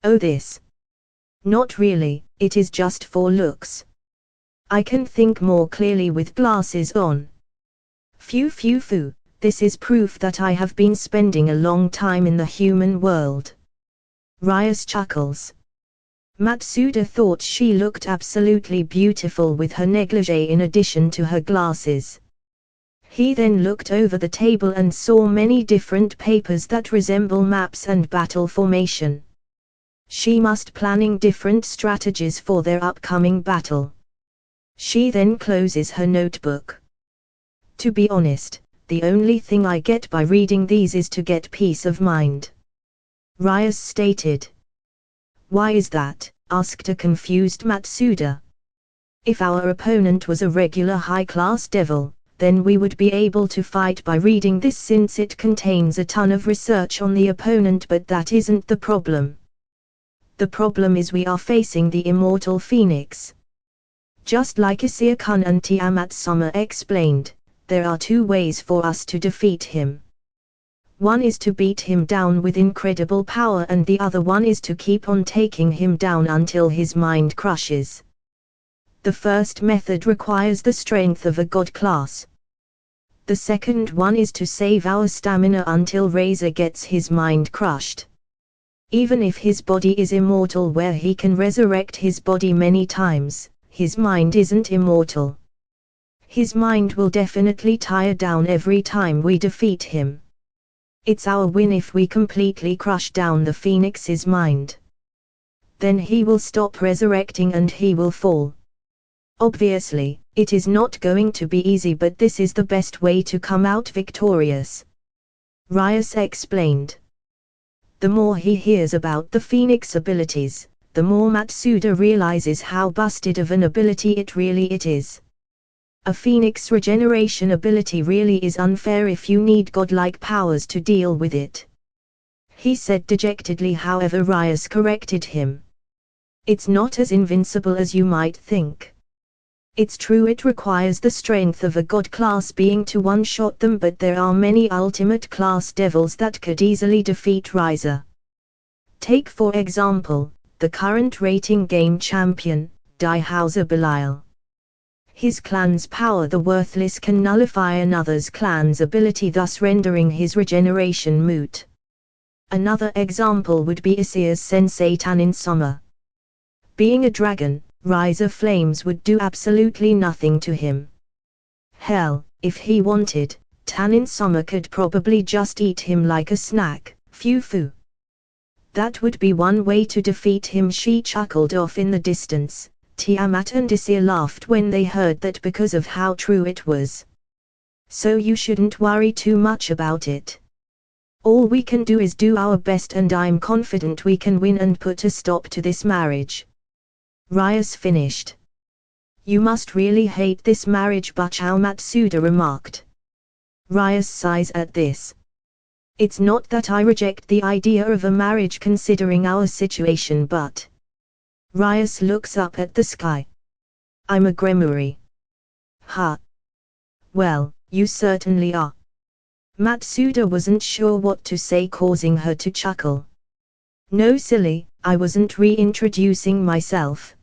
"Oh, this? Not really, it is just for looks. I can think more clearly with glasses on." Phew. This is proof that I have been spending a long time in the human world." Rias chuckles. Matsuda thought she looked absolutely beautiful with her negligee in addition to her glasses. He then looked over the table and saw many different papers that resemble maps and battle formation. She must planning different strategies for their upcoming battle. She then closes her notebook. "To be honest, the only thing I get by reading these is to get peace of mind," Rias stated. "Why is that?" asked a confused Matsuda. "If our opponent was a regular high-class devil, then we would be able to fight by reading this since it contains a ton of research on the opponent, but that isn't the problem. The problem is we are facing the immortal Phoenix. Just like Issei-kun and Tiamat-sama explained, there are two ways for us to defeat him. One is to beat him down with incredible power, and the other one is to keep on taking him down until his mind crushes. The first method requires the strength of a god class. The second one is to save our stamina until Razor gets his mind crushed. Even if his body is immortal, where he can resurrect his body many times, his mind isn't immortal. His mind will definitely tire down every time we defeat him. It's our win if we completely crush down the Phoenix's mind. Then he will stop resurrecting and he will fall. Obviously, it is not going to be easy, but this is the best way to come out victorious," Rias explained. The more he hears about the Phoenix abilities, the more Matsuda realizes how busted of an ability it really is. A Phoenix regeneration ability really is unfair if you need godlike powers to deal with it, he said dejectedly. However, Rias corrected him. "It's not as invincible as you might think. It's true it requires the strength of a god class being to one-shot them, but there are many ultimate class devils that could easily defeat Riser. Take for example, the current rating game champion, Daihauser Belial. His clan's power, the Worthless, can nullify another's clan's ability, thus rendering his regeneration moot. Another example would be Issei's sensei Tanin-sama. Being a dragon, Riser Flames would do absolutely nothing to him. Hell, if he wanted, Tanin-sama could probably just eat him like a snack. Phew. That would be one way to defeat him. She chuckled off in the distance. Tiamat and Issei laughed when they heard that because of how true it was. "So you shouldn't worry too much about it. All we can do is do our best, and I'm confident we can win and put a stop to this marriage. Rias finished. You must really hate this marriage, Bachao, Matsuda remarked. Rias sighs at this. It's not that I reject the idea of a marriage considering our situation, but... Rias looks up at the sky. I'm a gremlin. Ha. Well, you certainly are. Matsuda wasn't sure what to say, causing her to chuckle. No, silly, I wasn't reintroducing myself.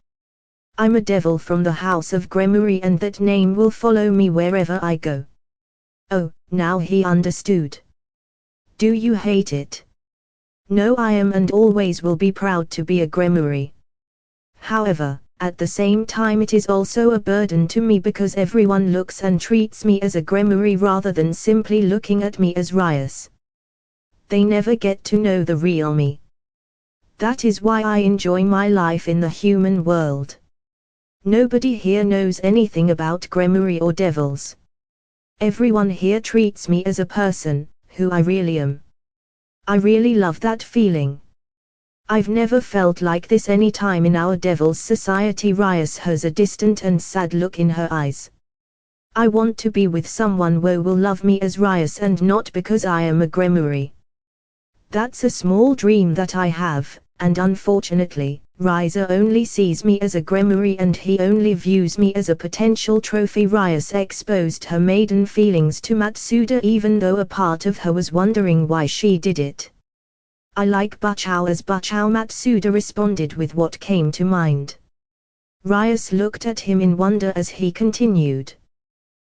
I'm a devil from the house of Gremlin, and that name will follow me wherever I go. Oh, now he understood. Do you hate it? No, I am and always will be proud to be a gremlin. However, at the same time it is also a burden to me because everyone looks and treats me as a gremlin rather than simply looking at me as Rias. They never get to know the real me. That is why I enjoy my life in the human world. Nobody here knows anything about gremlin or devils. Everyone here treats me as a person, who I really am. I really love that feeling. I've never felt like this any time in our devil's society. Rias has a distant and sad look in her eyes. I want to be with someone who will love me as Rias and not because I am a gremlin. That's a small dream that I have, and unfortunately, Riza only sees me as a gremlin and he only views me as a potential trophy. Rias exposed her maiden feelings to Matsuda even though a part of her was wondering why she did it. I like Bachao as Bachao, Matsuda responded with what came to mind. Rias looked at him in wonder as he continued.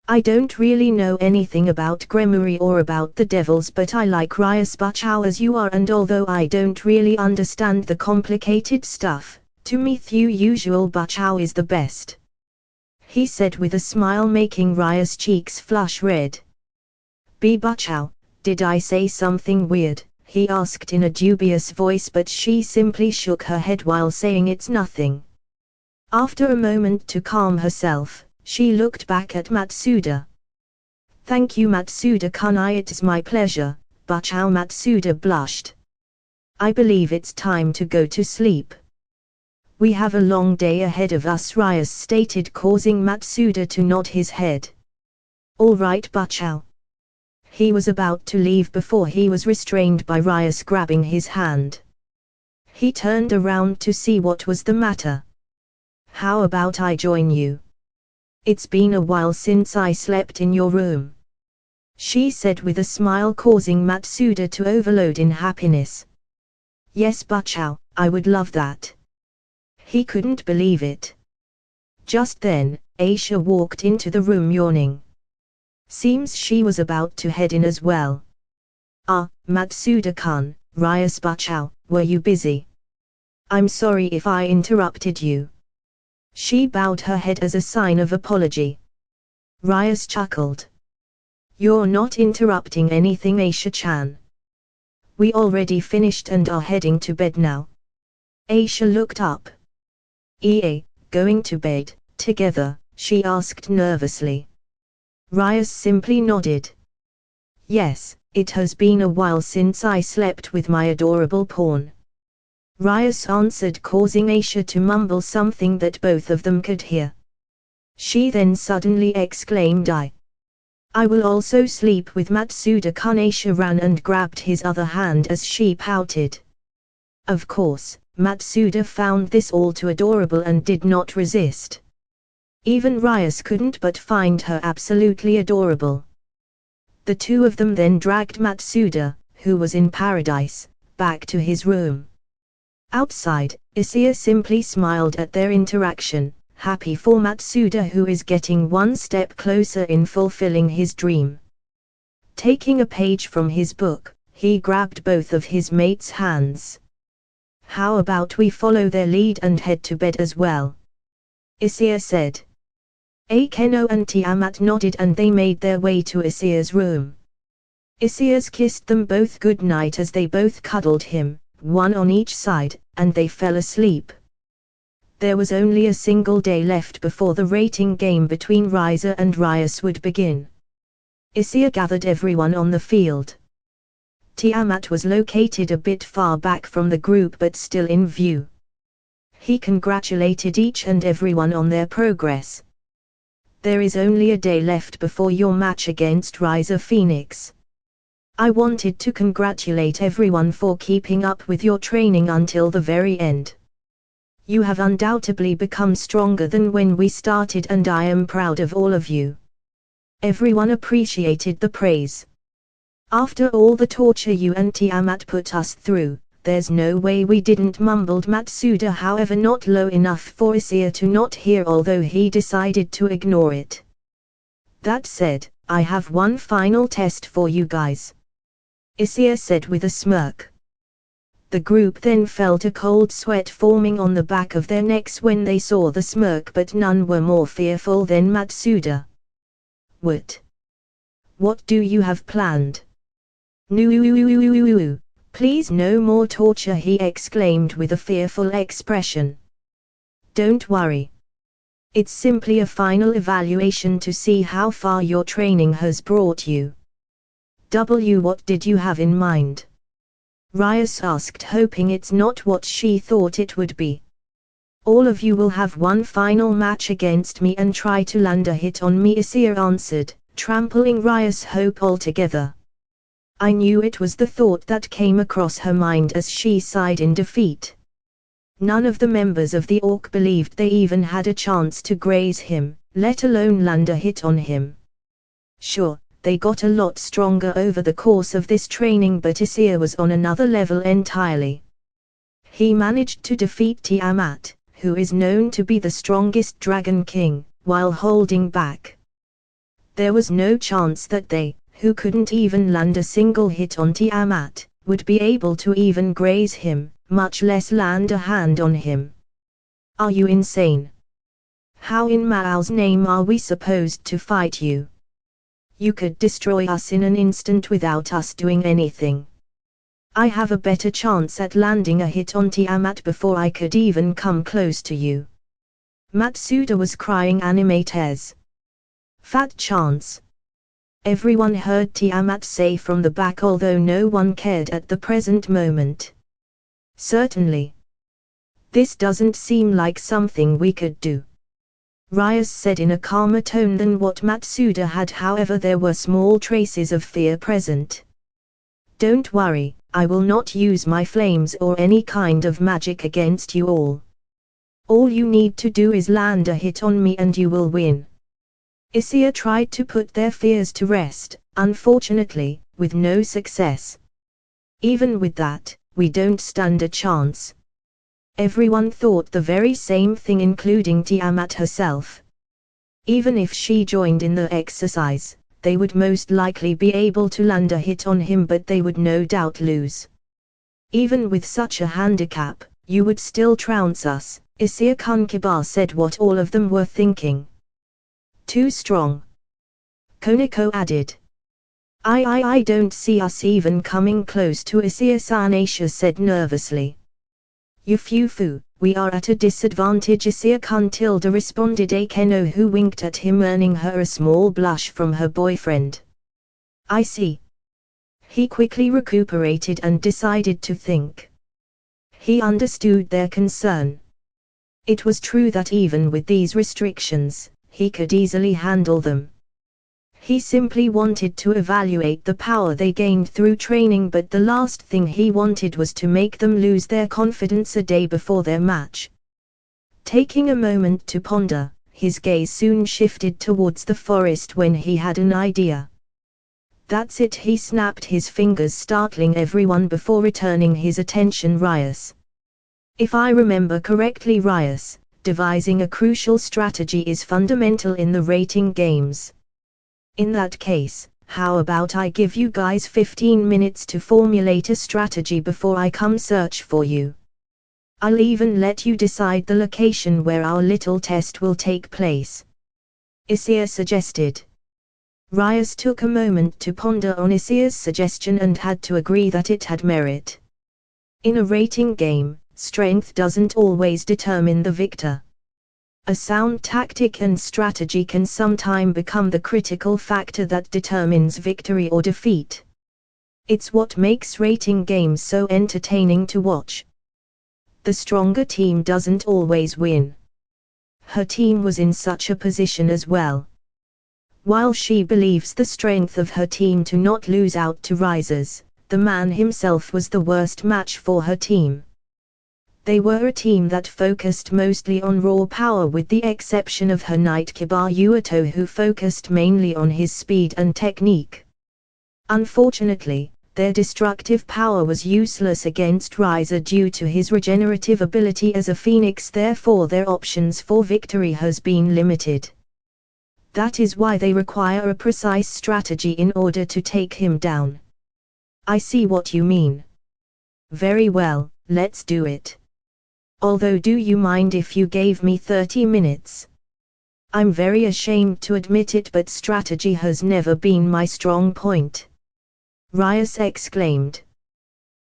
I don't really know anything about gremlin or about the devils, but I like Rias Bachao as you are, and although I don't really understand the complicated stuff, to me the usual Bachao is the best. He said with a smile, making Rias' cheeks flush red. Be Bachao, did I say something weird? He asked in a dubious voice, but she simply shook her head while saying it's nothing. After a moment to calm herself, she looked back at Matsuda. Thank you, Matsuda-kun, it's my pleasure, Bachao. Matsuda blushed. I believe it's time to go to sleep. We have a long day ahead of us, Rias stated, causing Matsuda to nod his head. All right, Bachao. He was about to leave before he was restrained by Rias grabbing his hand. He turned around to see what was the matter. How about I join you? It's been a while since I slept in your room, she said with a smile, causing Matsuda to overload in happiness. Yes, Bachao, I would love that. He couldn't believe it. Just then, Aisha walked into the room yawning. Seems she was about to head in as well. Ah, Matsuda-kun, Rias Bachao, were you busy? I'm sorry if I interrupted you. She bowed her head as a sign of apology. Rias chuckled. You're not interrupting anything, Aisha-chan. We already finished and are heading to bed now. Aisha looked up. Going to bed, together, she asked nervously. Rias simply nodded. Yes, it has been a while since I slept with my adorable pawn. Rias answered, causing Aisha to mumble something that both of them could hear. She then suddenly exclaimed, I will also sleep with Matsuda-kun. Aisha ran and grabbed his other hand as she pouted. Of course, Matsuda found this all too adorable and did not resist. Even Rias couldn't but find her absolutely adorable. The two of them then dragged Matsuda, who was in paradise, back to his room. Outside, Issei simply smiled at their interaction, happy for Matsuda, who is getting one step closer in fulfilling his dream. Taking a page from his book, he grabbed both of his mates' hands. How about we follow their lead and head to bed as well? Issei said. Akeno and Tiamat nodded and they made their way to Issei's room. Issei kissed them both good night as they both cuddled him, one on each side, and they fell asleep. There was only a single day left before the rating game between Riza and Rias would begin. Issei gathered everyone on the field. Tiamat was located a bit far back from the group but still in view. He congratulated each and everyone on their progress. There is only a day left before your match against Riser Phoenix. I wanted to congratulate everyone for keeping up with your training until the very end. You have undoubtedly become stronger than when we started and I am proud of all of you. Everyone appreciated the praise. After all the torture you and Tiamat put us through, there's no way we didn't, mumbled Matsuda, however not low enough for Issei to not hear, although he decided to ignore it. That said, I have one final test for you guys, Issei said with a smirk. The group then felt a cold sweat forming on the back of their necks when they saw the smirk, but none were more fearful than Matsuda. What do you have planned? No, please no more torture, he exclaimed with a fearful expression. Don't worry. It's simply a final evaluation to see how far your training has brought you. What did you have in mind? Rias asked, hoping it's not what she thought it would be. All of you will have one final match against me and try to land a hit on me, Issei answered, trampling Rias' hope altogether. I knew it was the thought that came across her mind as she sighed in defeat. None of the members of the Orc believed they even had a chance to graze him, let alone land a hit on him. Sure, they got a lot stronger over the course of this training, but Issei was on another level entirely. He managed to defeat Tiamat, who is known to be the strongest Dragon King, while holding back. There was no chance that they, who couldn't even land a single hit on Tiamat, would be able to even graze him, much less land a hand on him. Are you insane? How in Mao's name are we supposed to fight you? You could destroy us in an instant without us doing anything. I have a better chance at landing a hit on Tiamat before I could even come close to you. Matsuda was crying animates. Fat chance. Everyone heard Tiamat say from the back, although no one cared at the present moment. Certainly. This doesn't seem like something we could do, Rias said in a calmer tone than what Matsuda had, however there were small traces of fear present. Don't worry, I will not use my flames or any kind of magic against you all. All you need to do is land a hit on me and you will win. Issei tried to put their fears to rest, unfortunately, with no success. Even with that, we don't stand a chance. Everyone thought the very same thing, including Tiamat herself. Even if she joined in the exercise, they would most likely be able to land a hit on him, but they would no doubt lose. Even with such a handicap, you would still trounce us, Issei Kunkiba said, what all of them were thinking. Too strong, Koniko added. I don't see us even coming close to Issei-san, Aisha said nervously. Yufufu, we are at a disadvantage, Issei Kuntilda responded, Akeno, who winked at him, earning her a small blush from her boyfriend. I see. He quickly recuperated and decided to think. He understood their concern. It was true that even with these restrictions, he could easily handle them. He simply wanted to evaluate the power they gained through training, but the last thing he wanted was to make them lose their confidence a day before their match. Taking a moment to ponder, his gaze soon shifted towards the forest when he had an idea. That's it, he snapped his fingers, startling everyone before returning his attention Rias. If I remember correctly Rias, devising a crucial strategy is fundamental in the rating games. In that case, how about I give you guys 15 minutes to formulate a strategy before I come search for you? I'll even let you decide the location where our little test will take place, Issei suggested. Rias took a moment to ponder on Issei's suggestion and had to agree that it had merit. In a rating game, strength doesn't always determine the victor. A sound tactic and strategy can sometimes become the critical factor that determines victory or defeat. It's what makes rating games so entertaining to watch. The stronger team doesn't always win. Her team was in such a position as well. While she believes the strength of her team to not lose out to risers, the man himself was the worst match for her team. They were a team that focused mostly on raw power with the exception of her knight Kiba Yuato, who focused mainly on his speed and technique. Unfortunately, their destructive power was useless against Riser due to his regenerative ability as a phoenix, therefore their options for victory has been limited. That is why they require a precise strategy in order to take him down. I see what you mean. Very well, let's do it. Although do you mind if you gave me 30 minutes? I'm very ashamed to admit it, but strategy has never been my strong point. Rias exclaimed.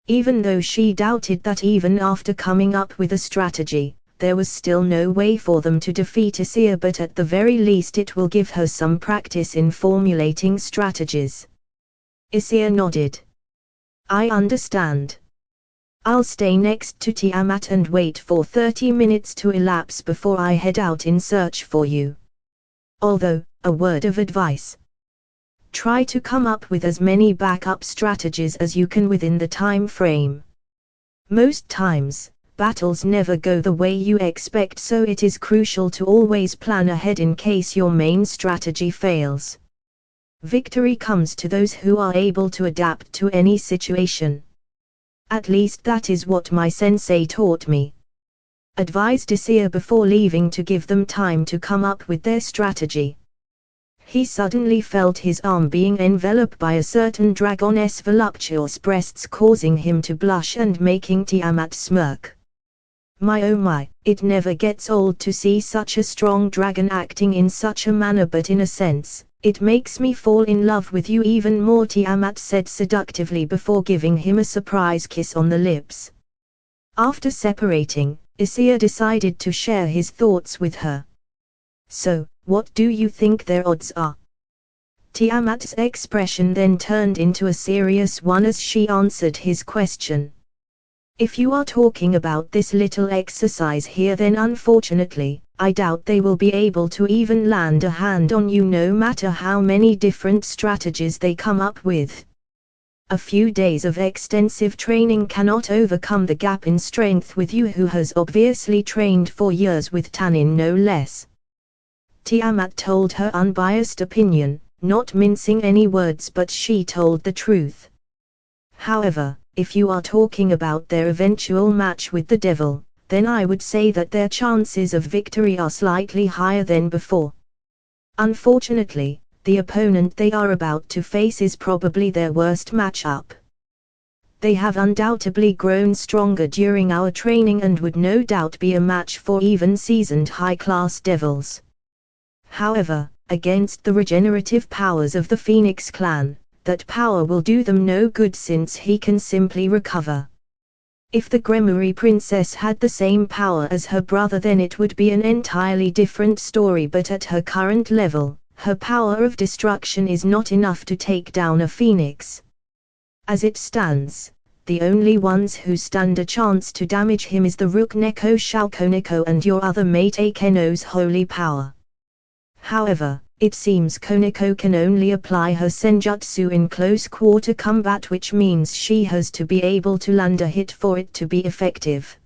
Even though she doubted that even after coming up with a strategy, there was still no way for them to defeat Issei, but at the very least it will give her some practice in formulating strategies. Issei nodded. I understand. I'll stay next to Tiamat and wait for 30 minutes to elapse before I head out in search for you. Although, a word of advice. Try to come up with as many backup strategies as you can within the time frame. Most times, battles never go the way you expect, so it is crucial to always plan ahead in case your main strategy fails. Victory comes to those who are able to adapt to any situation. At least that is what my sensei taught me. Advised Issei before leaving to give them time to come up with their strategy. He suddenly felt his arm being enveloped by a certain dragoness voluptuous breasts, causing him to blush and making Tiamat smirk. My oh my, it never gets old to see such a strong dragon acting in such a manner, but in a sense, it makes me fall in love with you even more, Tiamat said seductively before giving him a surprise kiss on the lips. After separating, Issei decided to share his thoughts with her. So, what do you think their odds are? Tiamat's expression then turned into a serious one as she answered his question. If you are talking about this little exercise here, then unfortunately, I doubt they will be able to even land a hand on you no matter how many different strategies they come up with. A few days of extensive training cannot overcome the gap in strength with you, who has obviously trained for years with Tannin no less. Tiamat told her unbiased opinion, not mincing any words, but she told the truth. However, if you are talking about their eventual match with the devil, then I would say that their chances of victory are slightly higher than before. Unfortunately, the opponent they are about to face is probably their worst matchup. They have undoubtedly grown stronger during our training and would no doubt be a match for even seasoned high-class devils. However, against the regenerative powers of the Phoenix clan, that power will do them no good since he can simply recover. If the Gremory princess had the same power as her brother, then it would be an entirely different story, but at her current level, her power of destruction is not enough to take down a phoenix. As it stands, the only ones who stand a chance to damage him is the Rook Neko Shalkoneko and your other mate Akeno's holy power. However, it seems Koneko can only apply her senjutsu in close quarter combat, which means she has to be able to land a hit for it to be effective.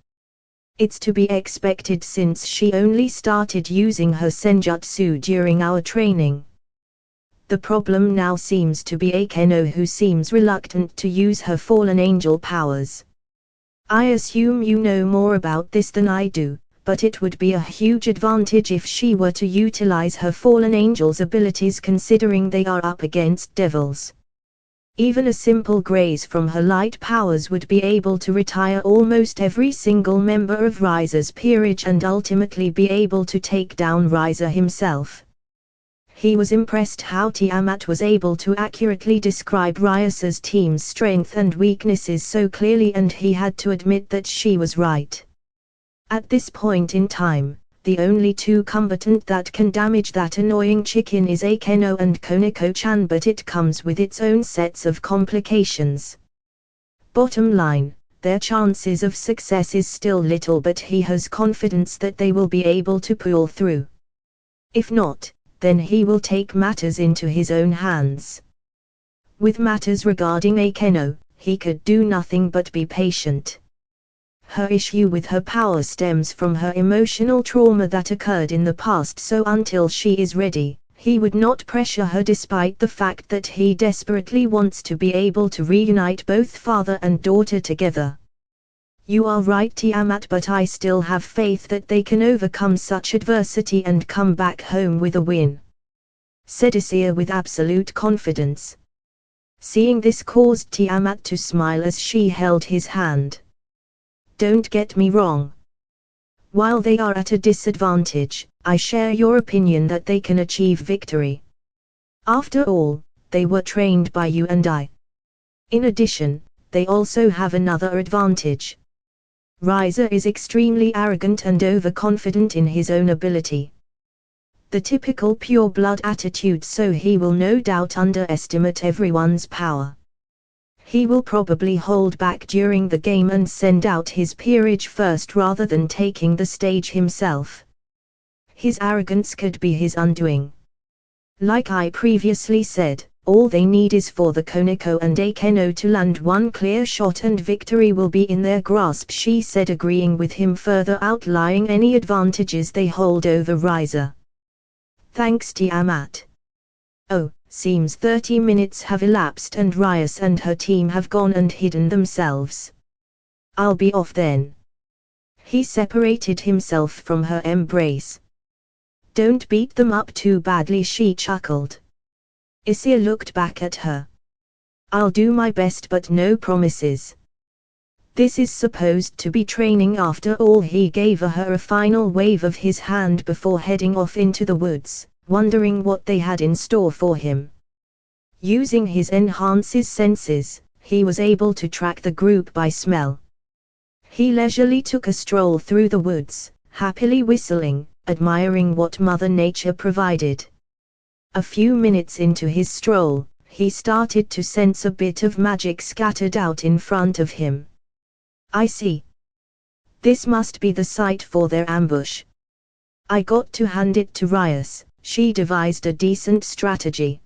It's to be expected since she only started using her senjutsu during our training. The problem now seems to be Akeno, who seems reluctant to use her fallen angel powers. I assume you know more about this than I do, but it would be a huge advantage if she were to utilize her fallen angel's abilities, considering they are up against devils. Even a simple graze from her light powers would be able to retire almost every single member of Riser's peerage and ultimately be able to take down Riser himself. He was impressed how Tiamat was able to accurately describe Riser's team's strength and weaknesses so clearly, and he had to admit that she was right. At this point in time, the only two combatant that can damage that annoying chicken is Akeno and Koneko-chan, but it comes with its own sets of complications. Bottom line, their chances of success is still little, but he has confidence that they will be able to pull through. If not, then he will take matters into his own hands. With matters regarding Akeno, he could do nothing but be patient. Her issue with her power stems from her emotional trauma that occurred in the past, so until she is ready, he would not pressure her despite the fact that he desperately wants to be able to reunite both father and daughter together. You are right, Tiamat, but I still have faith that they can overcome such adversity and come back home with a win," said Issei with absolute confidence. Seeing this caused Tiamat to smile as she held his hand. "Don't get me wrong. While they are at a disadvantage, I share your opinion that they can achieve victory. After all, they were trained by you and I. In addition, they also have another advantage. Riser is extremely arrogant and overconfident in his own ability. The typical pure-blood attitude, so he will no doubt underestimate everyone's power. He will probably hold back during the game and send out his peerage first rather than taking the stage himself. His arrogance could be his undoing. Like I previously said, all they need is for the Koneko and Akeno to land one clear shot and victory will be in their grasp," she said, agreeing with him, further outlining any advantages they hold over Riser. "Thanks, Tiamat. Oh, seems 30 minutes have elapsed and Rias and her team have gone and hidden themselves. I'll be off then." He separated himself from her embrace. "Don't beat them up too badly," she chuckled. Issei looked back at her. "I'll do my best, but no promises." This is supposed to be training after all. He gave her a final wave of his hand before heading off into the woods, wondering what they had in store for him. Using his enhances senses, he was able to track the group by smell. He leisurely took a stroll through the woods, happily whistling, admiring what Mother Nature provided. A few minutes into his stroll, he started to sense a bit of magic scattered out in front of him. "I see. This must be the site for their ambush. I got to hand it to Rias, she devised a decent strategy.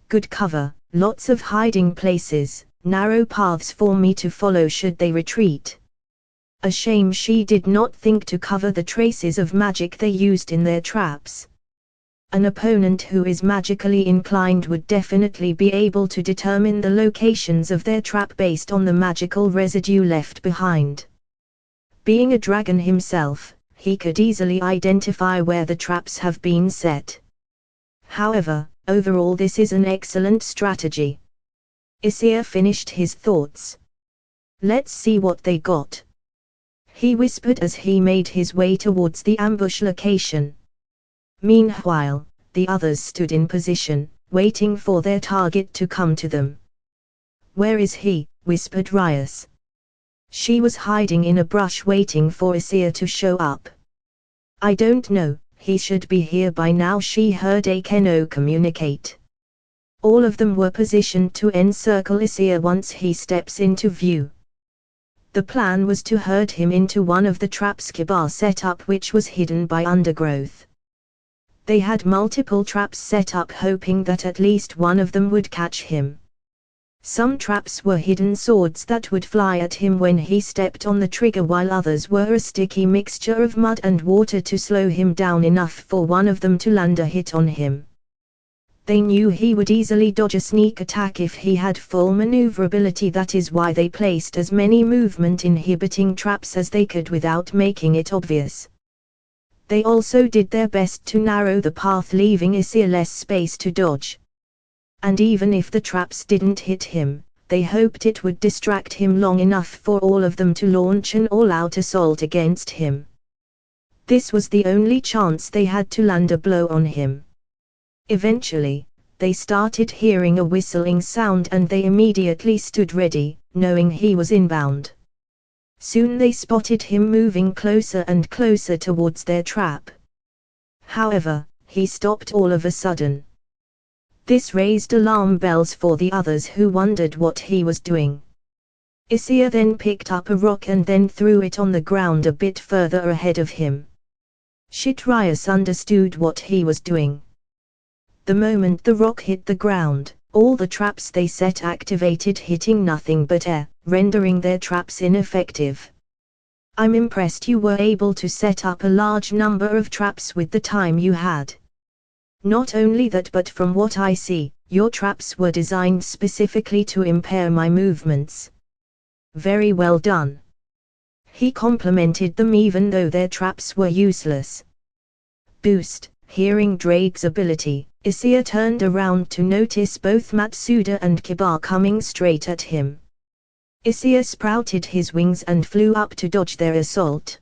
Good cover, lots of hiding places, narrow paths for me to follow should they retreat. A shame she did not think to cover the traces of magic they used in their traps. An opponent who is magically inclined would definitely be able to determine the locations of their trap based on the magical residue left behind. Being a dragon himself, he could easily identify where the traps have been set. However, overall this is an excellent strategy." Issei finished his thoughts. "Let's see what they got," he whispered as he made his way towards the ambush location. Meanwhile, the others stood in position, waiting for their target to come to them. "Where is he?" whispered Rias. She was hiding in a brush waiting for Issei to show up. "I don't know, he should be here by now," she heard Akeno communicate. All of them were positioned to encircle Issei once he steps into view. The plan was to herd him into one of the traps Kiba set up, which was hidden by undergrowth. They had multiple traps set up, hoping that at least one of them would catch him. Some traps were hidden swords that would fly at him when he stepped on the trigger, while others were a sticky mixture of mud and water to slow him down enough for one of them to land a hit on him. They knew he would easily dodge a sneak attack if he had full maneuverability. That is why they placed as many movement inhibiting traps as they could without making it obvious. They also did their best to narrow the path, leaving Issei less space to dodge. And even if the traps didn't hit him, they hoped it would distract him long enough for all of them to launch an all-out assault against him. This was the only chance they had to land a blow on him. Eventually, they started hearing a whistling sound and they immediately stood ready, knowing he was inbound. Soon they spotted him moving closer and closer towards their trap. However, he stopped all of a sudden. This raised alarm bells for the others, who wondered what he was doing. Issei then picked up a rock and then threw it on the ground a bit further ahead of him. Rias understood what he was doing. The moment the rock hit the ground, all the traps they set activated, hitting nothing but air, rendering their traps ineffective. I'm impressed you were able to set up a large number of traps with the time you had. Not only that, but from what I see, your traps were designed specifically to impair my movements. Very well done. He complimented them even though their traps were useless. Boost. Hearing Drake's ability, Issei turned around to notice both Matsuda and Kiba coming straight at him. Issei sprouted his wings and flew up to dodge their assault.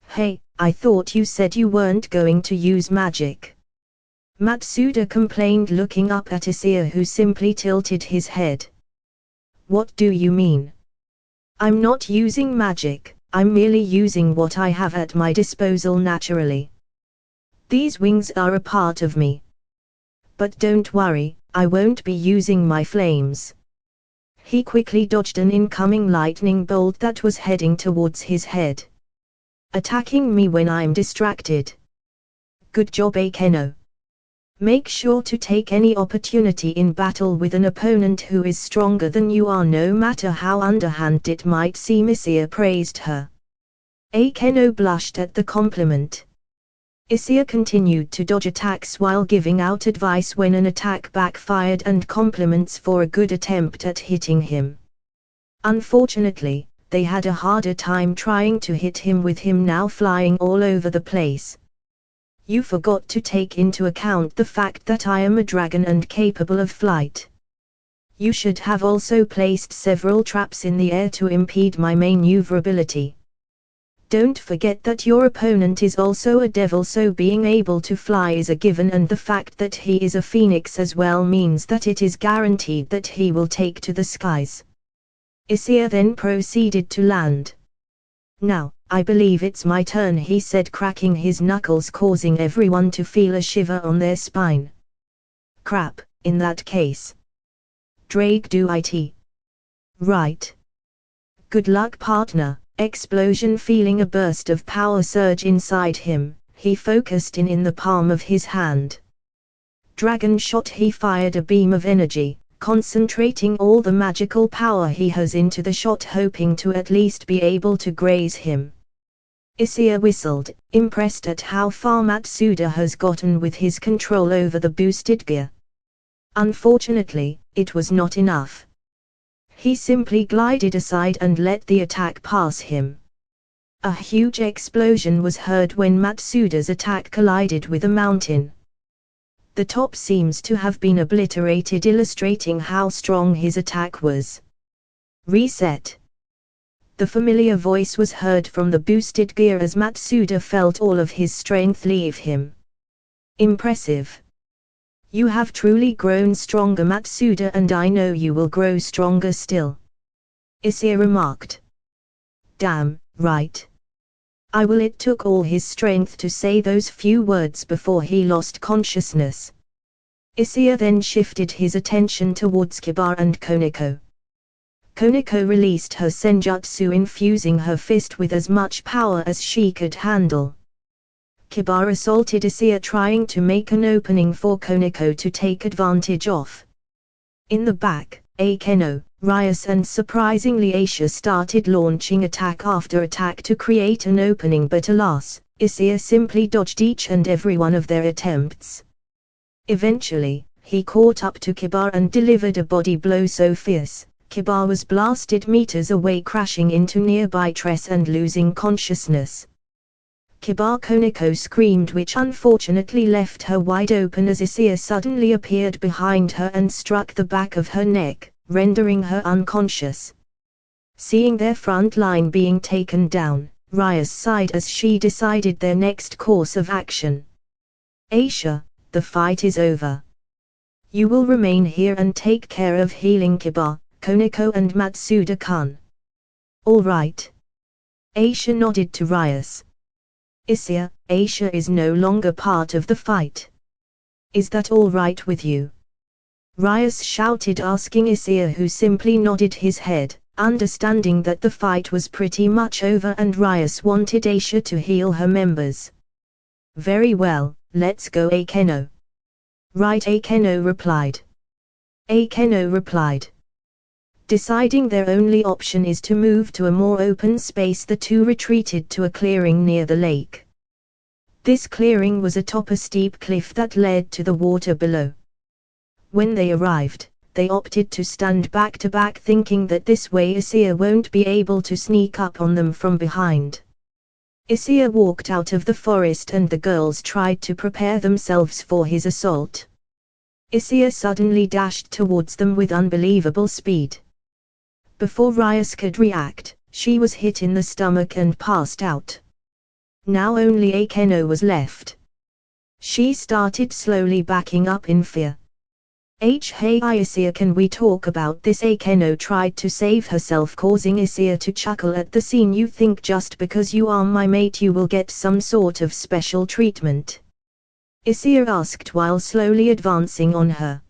Hey, I thought you said you weren't going to use magic. Matsuda complained, looking up at Issei, who simply tilted his head. What do you mean? I'm not using magic, I'm merely using what I have at my disposal naturally. These wings are a part of me. But don't worry, I won't be using my flames. He quickly dodged an incoming lightning bolt that was heading towards his head. Attacking me when I'm distracted. Good job, Akeno. Make sure to take any opportunity in battle with an opponent who is stronger than you are, no matter how underhand it might seem. Issei praised her. Akeno blushed at the compliment. Issei continued to dodge attacks while giving out advice when an attack backfired and compliments for a good attempt at hitting him. Unfortunately, they had a harder time trying to hit him with him now flying all over the place. You forgot to take into account the fact that I am a dragon and capable of flight. You should have also placed several traps in the air to impede my maneuverability. Don't forget that your opponent is also a devil, so being able to fly is a given, and the fact that he is a phoenix as well means that it is guaranteed that he will take to the skies. Issei then proceeded to land. Now, I believe it's my turn, he said, cracking his knuckles, causing everyone to feel a shiver on their spine. Crap, in that case. Drake, do it. Right. Good luck, partner. Explosion. Feeling a burst of power surge inside him, he focused in the palm of his hand. Dragon shot. He fired a beam of energy, concentrating all the magical power he has into the shot, hoping to at least be able to graze him. Issei whistled, impressed at how far Matsuda has gotten with his control over the boosted gear. Unfortunately, it was not enough. He simply glided aside and let the attack pass him. A huge explosion was heard when Matsuda's attack collided with a mountain. The top seems to have been obliterated, illustrating how strong his attack was. Reset. The familiar voice was heard from the boosted gear as Matsuda felt all of his strength leave him. Impressive. You have truly grown stronger, Matsuda, and I know you will grow stronger still. Issei remarked. Damn, right. I will. It took all his strength to say those few words before he lost consciousness. Issei then shifted his attention towards Kiba and Koneko. Koneko released her senjutsu, infusing her fist with as much power as she could handle. Kiba assaulted Issei, trying to make an opening for Koneko to take advantage of. In the back, Akeno, Rias and surprisingly Aisha started launching attack after attack to create an opening, but alas, Issei simply dodged each and every one of their attempts. Eventually, he caught up to Kiba and delivered a body blow so fierce, Kiba was blasted meters away, crashing into nearby trees and losing consciousness. Kiba Koneko screamed, which unfortunately left her wide open as Issei suddenly appeared behind her and struck the back of her neck, rendering her unconscious. Seeing their front line being taken down, Rias sighed as she decided their next course of action. Aisha, the fight is over. You will remain here and take care of healing Kiba, Koneko and Matsuda-kun. All right. Issei nodded to Rias. Issei, Issei is no longer part of the fight. Is that all right with you? Rias shouted, asking Issei, who simply nodded his head, understanding that the fight was pretty much over and Rias wanted Issei to heal her members. Very well, let's go, Akeno. Right, Akeno replied. Deciding their only option is to move to a more open space, the two retreated to a clearing near the lake. This clearing was atop a steep cliff that led to the water below. When they arrived, they opted to stand back to back, thinking that this way Issei won't be able to sneak up on them from behind. Issei walked out of the forest and the girls tried to prepare themselves for his assault. Issei suddenly dashed towards them with unbelievable speed. Before Rias could react, she was hit in the stomach and passed out. Now only Akeno was left. She started slowly backing up in fear. Hey Issei, can we talk about this? Akeno tried to save herself, causing Issei to chuckle at the scene. You think just because you are my mate you will get some sort of special treatment? Issei asked while slowly advancing on her.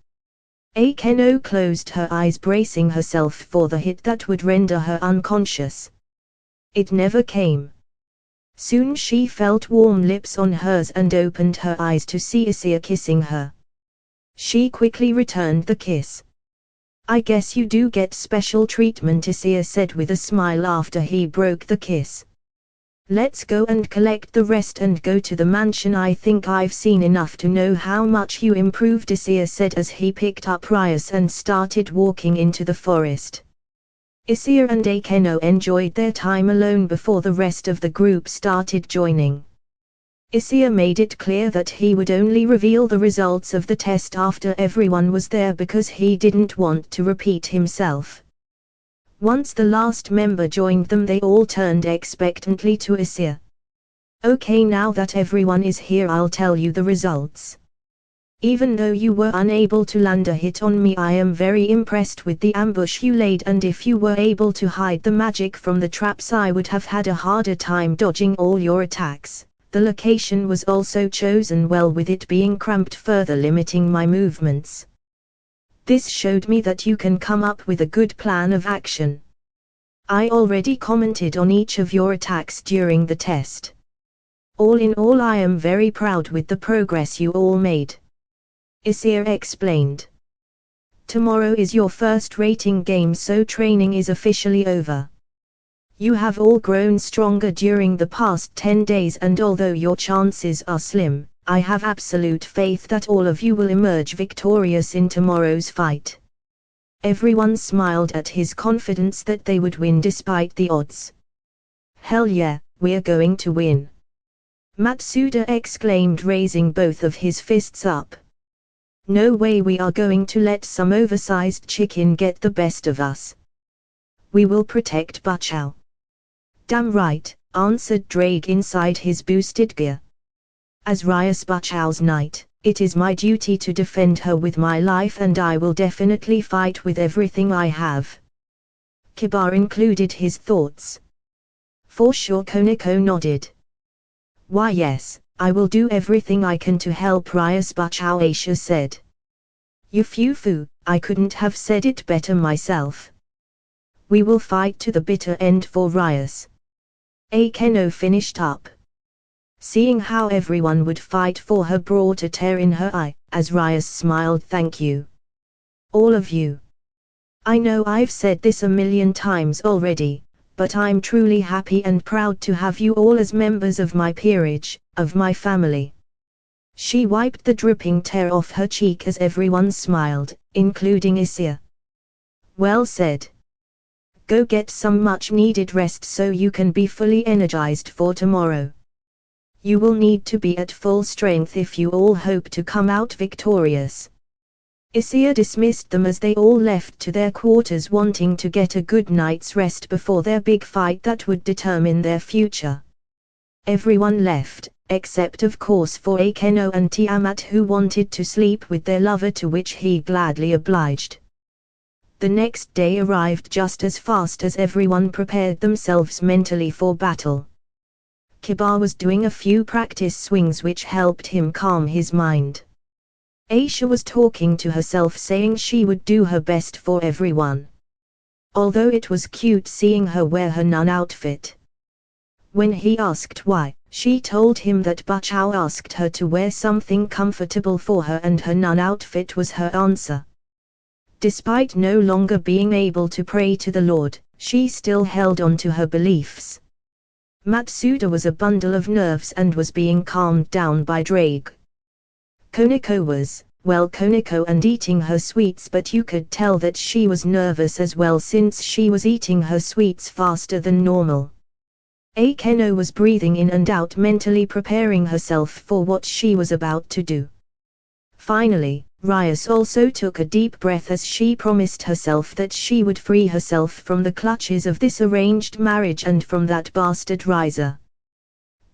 Akeno closed her eyes, bracing herself for the hit that would render her unconscious. It never came. Soon she felt warm lips on hers and opened her eyes to see Issei kissing her. She quickly returned the kiss. I guess you do get special treatment, Issei said with a smile after he broke the kiss. Let's go and collect the rest and go to the mansion. I think I've seen enough to know how much you improved, Issei said as he picked up Rias and started walking into the forest. Issei and Akeno enjoyed their time alone before the rest of the group started joining. Issei made it clear that he would only reveal the results of the test after everyone was there because he didn't want to repeat himself. Once the last member joined them, they all turned expectantly to Issei. Okay, now that everyone is here, I'll tell you the results. Even though you were unable to land a hit on me, I am very impressed with the ambush you laid, and if you were able to hide the magic from the traps I would have had a harder time dodging all your attacks. The location was also chosen well, with it being cramped, further limiting my movements. This showed me that you can come up with a good plan of action. I already commented on each of your attacks during the test. All in all, I am very proud with the progress you all made. Issei explained. Tomorrow is your first rating game, so training is officially over. You have all grown stronger during the past 10 days, and although your chances are slim, I have absolute faith that all of you will emerge victorious in tomorrow's fight. Everyone smiled at his confidence that they would win despite the odds. Hell yeah, we're going to win! Matsuda exclaimed, raising both of his fists up. No way we are going to let some oversized chicken get the best of us. We will protect Bachao. Damn right, answered Drake inside his boosted gear. As Rias Bachao's knight, it is my duty to defend her with my life, and I will definitely fight with everything I have. Kiba included his thoughts. For sure, Koneko nodded. Why yes, I will do everything I can to help Rias Bachao, Aisha said. Yufufu, I couldn't have said it better myself. We will fight to the bitter end for Rias. Akeno finished up. Seeing how everyone would fight for her brought a tear in her eye, as Rias smiled. Thank you. All of you. I know I've said this a million times already, but I'm truly happy and proud to have you all as members of my peerage, of my family. She wiped the dripping tear off her cheek as everyone smiled, including Issei. Well said. Go get some much-needed rest so you can be fully energized for tomorrow. You will need to be at full strength if you all hope to come out victorious. Issei dismissed them as they all left to their quarters, wanting to get a good night's rest before their big fight that would determine their future. Everyone left, except of course for Akeno and Tiamat, who wanted to sleep with their lover, to which he gladly obliged. The next day arrived just as fast as everyone prepared themselves mentally for battle. Kiba was doing a few practice swings which helped him calm his mind. Aisha was talking to herself saying she would do her best for everyone. Although it was cute seeing her wear her nun outfit. When he asked why, she told him that Bachao asked her to wear something comfortable for her and her nun outfit was her answer. Despite no longer being able to pray to the Lord, she still held on to her beliefs. Matsuda was a bundle of nerves and was being calmed down by Drake. Koniko was, well, Koniko and eating her sweets, but you could tell that she was nervous as well since she was eating her sweets faster than normal. Akeno was breathing in and out, mentally preparing herself for what she was about to do. Finally, Rias also took a deep breath as she promised herself that she would free herself from the clutches of this arranged marriage and from that bastard Riza.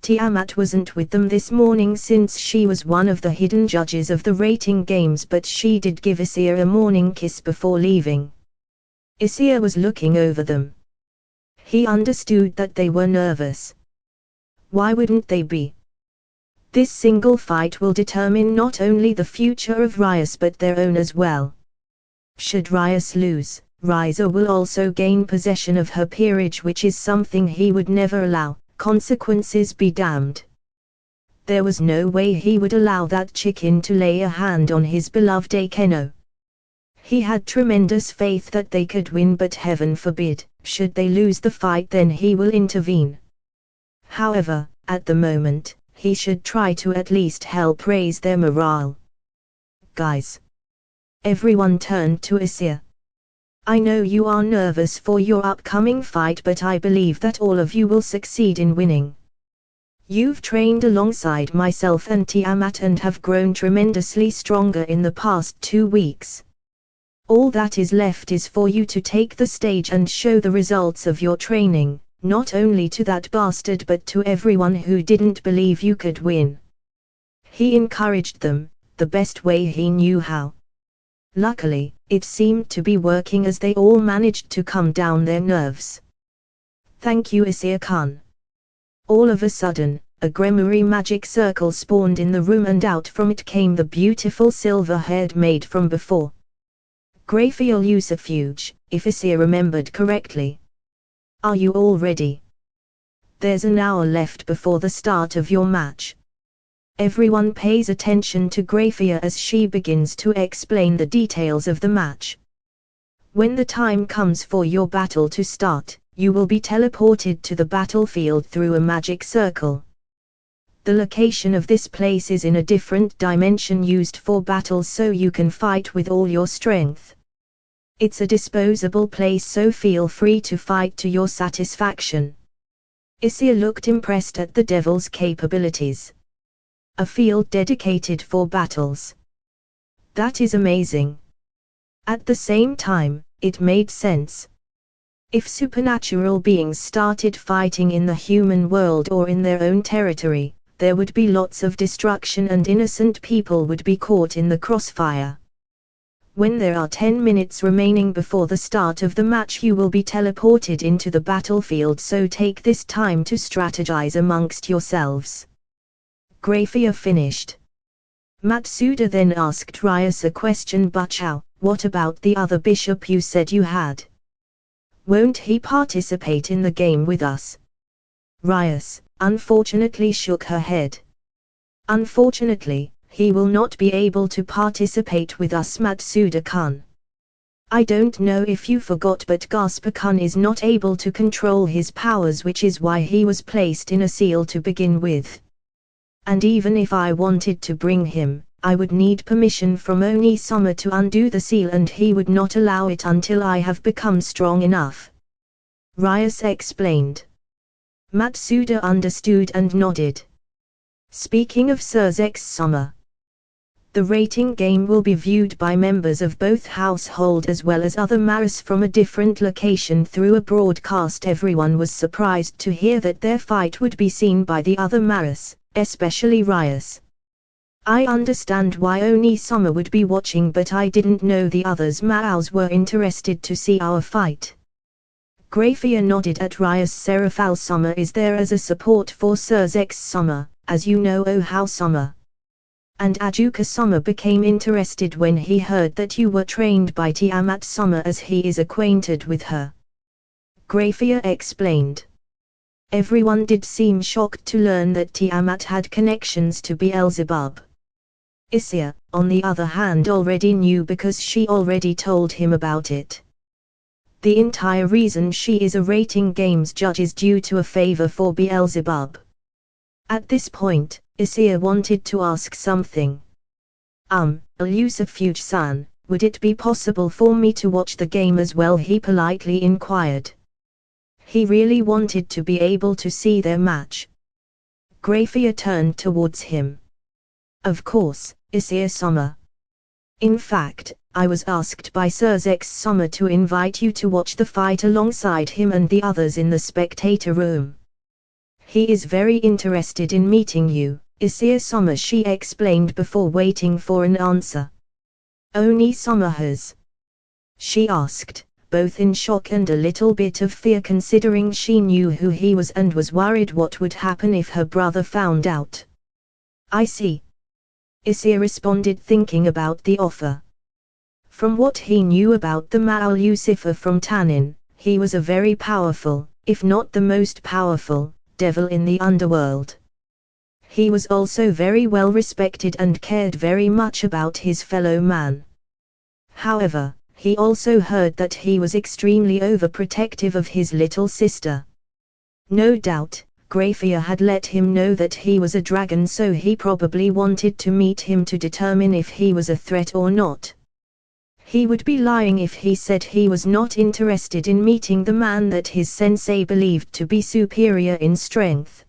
Tiamat wasn't with them this morning since she was one of the hidden judges of the rating games, but she did give Issei a morning kiss before leaving. Issei was looking over them. He understood that they were nervous. Why wouldn't they be? This single fight will determine not only the future of Rias but their own as well. Should Rias lose, Riza will also gain possession of her peerage, which is something he would never allow. Consequences be damned. There was no way he would allow that chicken to lay a hand on his beloved Akeno. He had tremendous faith that they could win, but heaven forbid, should they lose the fight, then he will intervene. However, at the moment, he should try to at least help raise their morale. Guys. Everyone turned to Issei. I know you are nervous for your upcoming fight, but I believe that all of you will succeed in winning. You've trained alongside myself and Tiamat and have grown tremendously stronger in the past 2 weeks. All that is left is for you to take the stage and show the results of your training, not only to that bastard but to everyone who didn't believe you could win. He encouraged them, the best way he knew how. Luckily, it seemed to be working as they all managed to calm down their nerves. Thank you, Issei-kun. All of a sudden, a Gremory magic circle spawned in the room and out from it came the beautiful silver-haired maid from before. Graphial Usifuge, if Issei remembered correctly. Are you all ready? There's an hour left before the start of your match. Everyone pays attention to Graphia as she begins to explain the details of the match. When the time comes for your battle to start, you will be teleported to the battlefield through a magic circle. The location of this place is in a different dimension used for battles, so you can fight with all your strength. It's a disposable place, so feel free to fight to your satisfaction. Issei looked impressed at the devil's capabilities. A field dedicated for battles. That is amazing. At the same time, it made sense. If supernatural beings started fighting in the human world or in their own territory, there would be lots of destruction and innocent people would be caught in the crossfire. When there are 10 minutes remaining before the start of the match, you will be teleported into the battlefield, so take this time to strategize amongst yourselves. Graphia finished. Matsuda then asked Rias a question. Bachao, what about the other bishop you said you had? Won't he participate in the game with us? Rias, unfortunately, shook her head. Unfortunately, he will not be able to participate with us, Matsuda-kun. I don't know if you forgot, but Gaspa-kun is not able to control his powers, which is why he was placed in a seal to begin with. And even if I wanted to bring him, I would need permission from Oni-sama to undo the seal, and he would not allow it until I have become strong enough. Rias explained. Matsuda understood and nodded. Speaking of Surzex-sama, the rating game will be viewed by members of both household as well as other Maris from a different location through a broadcast. Everyone was surprised to hear that their fight would be seen by the other Maris, especially Rias. I understand why Oni-sama would be watching, but I didn't know the others Maos were interested to see our fight. Grafia nodded at Rias. Serafal-sama is there as a support for Surzex-sama, as you know Ohao-sama. And Ajuka-sama became interested when he heard that you were trained by Tiamat-sama as he is acquainted with her. Grafia explained. Everyone did seem shocked to learn that Tiamat had connections to Beelzebub. Issei, on the other hand, already knew because she already told him about it. The entire reason she is a rating games judge is due to a favor for Beelzebub. At this point, Issei wanted to ask something. Yusufuge-san, would it be possible for me to watch the game as well? He politely inquired. He really wanted to be able to see their match. Grafia turned towards him. Of course, Issei-sama. In fact, I was asked by Surzex-sama to invite you to watch the fight alongside him and the others in the spectator room. He is very interested in meeting you, Issei-sama, she explained before waiting for an answer. Oni-sama has? She asked, both in shock and a little bit of fear considering she knew who he was and was worried what would happen if her brother found out. I see. Issei responded, thinking about the offer. From what he knew about the Ma'al Lucifer from Tanin, he was a very powerful, if not the most powerful, devil in the underworld. He was also very well respected and cared very much about his fellow man. However, he also heard that he was extremely overprotective of his little sister. No doubt, Grafia had let him know that he was a dragon, so he probably wanted to meet him to determine if he was a threat or not. He would be lying if he said he was not interested in meeting the man that his sensei believed to be superior in strength.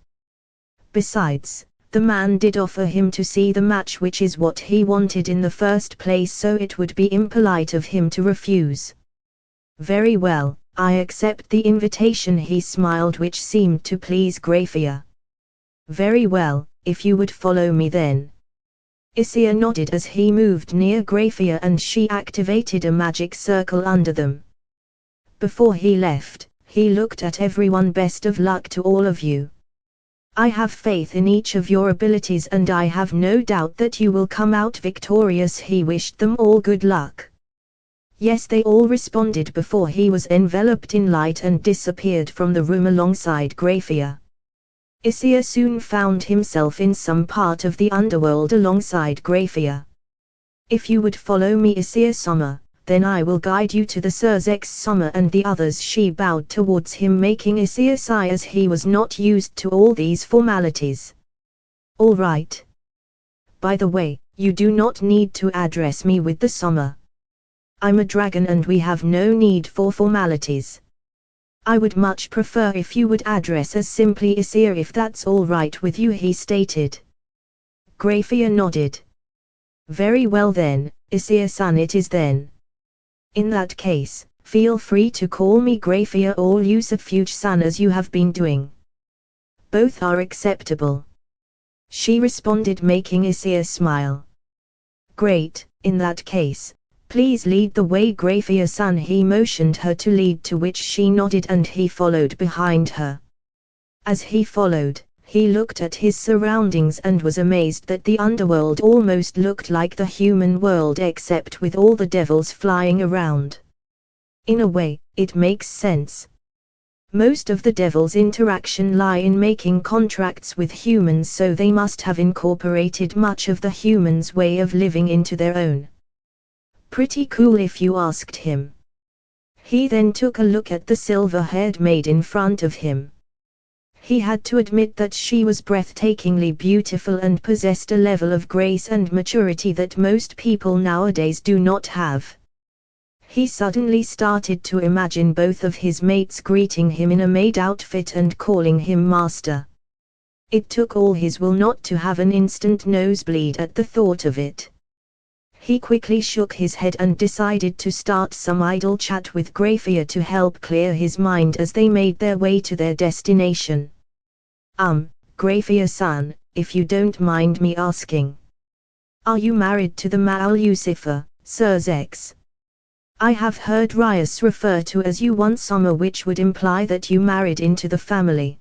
Besides, the man did offer him to see the match, which is what he wanted in the first place, so it would be impolite of him to refuse. Very well, I accept the invitation, he smiled, which seemed to please Grafia. Very well, if you would follow me then. Issei nodded as he moved near Grafia and she activated a magic circle under them. Before he left, he looked at everyone. Best of luck to all of you. I have faith in each of your abilities and I have no doubt that you will come out victorious. He wished them all good luck. Yes, they all responded before he was enveloped in light and disappeared from the room alongside Grafia. Issei soon found himself in some part of the underworld alongside Grafia. If you would follow me, Issei-sama, then I will guide you to the Surzex-sama and the others. She bowed towards him, making Issei sigh as he was not used to all these formalities. All right. By the way, you do not need to address me with the sama. I'm a dragon and we have no need for formalities. I would much prefer if you would address us simply Issei, if that's all right with you, he stated. Grafia nodded. Very well then, Issei-san it is then. In that case, feel free to call me Grafia or Yusufuge-san as you have been doing. Both are acceptable. She responded, making Issei smile. Great, in that case, please lead the way, Grafia-san. He motioned her to lead, to which she nodded and he followed behind her. As he followed, he looked at his surroundings and was amazed that the underworld almost looked like the human world except with all the devils flying around. In a way, it makes sense. Most of the devils' interaction lie in making contracts with humans, so they must have incorporated much of the humans' way of living into their own. Pretty cool if you asked him. He then took a look at the silver-haired maid in front of him. He had to admit that she was breathtakingly beautiful and possessed a level of grace and maturity that most people nowadays do not have. He suddenly started to imagine both of his mates greeting him in a maid outfit and calling him master. It took all his will not to have an instant nosebleed at the thought of it. He quickly shook his head and decided to start some idle chat with Grafia to help clear his mind as they made their way to their destination. Grafia-san, if you don't mind me asking. Are you married to the Ma'al Lucifer, Sirzex? I have heard Rias refer to as you one summer, which would imply that you married into the family.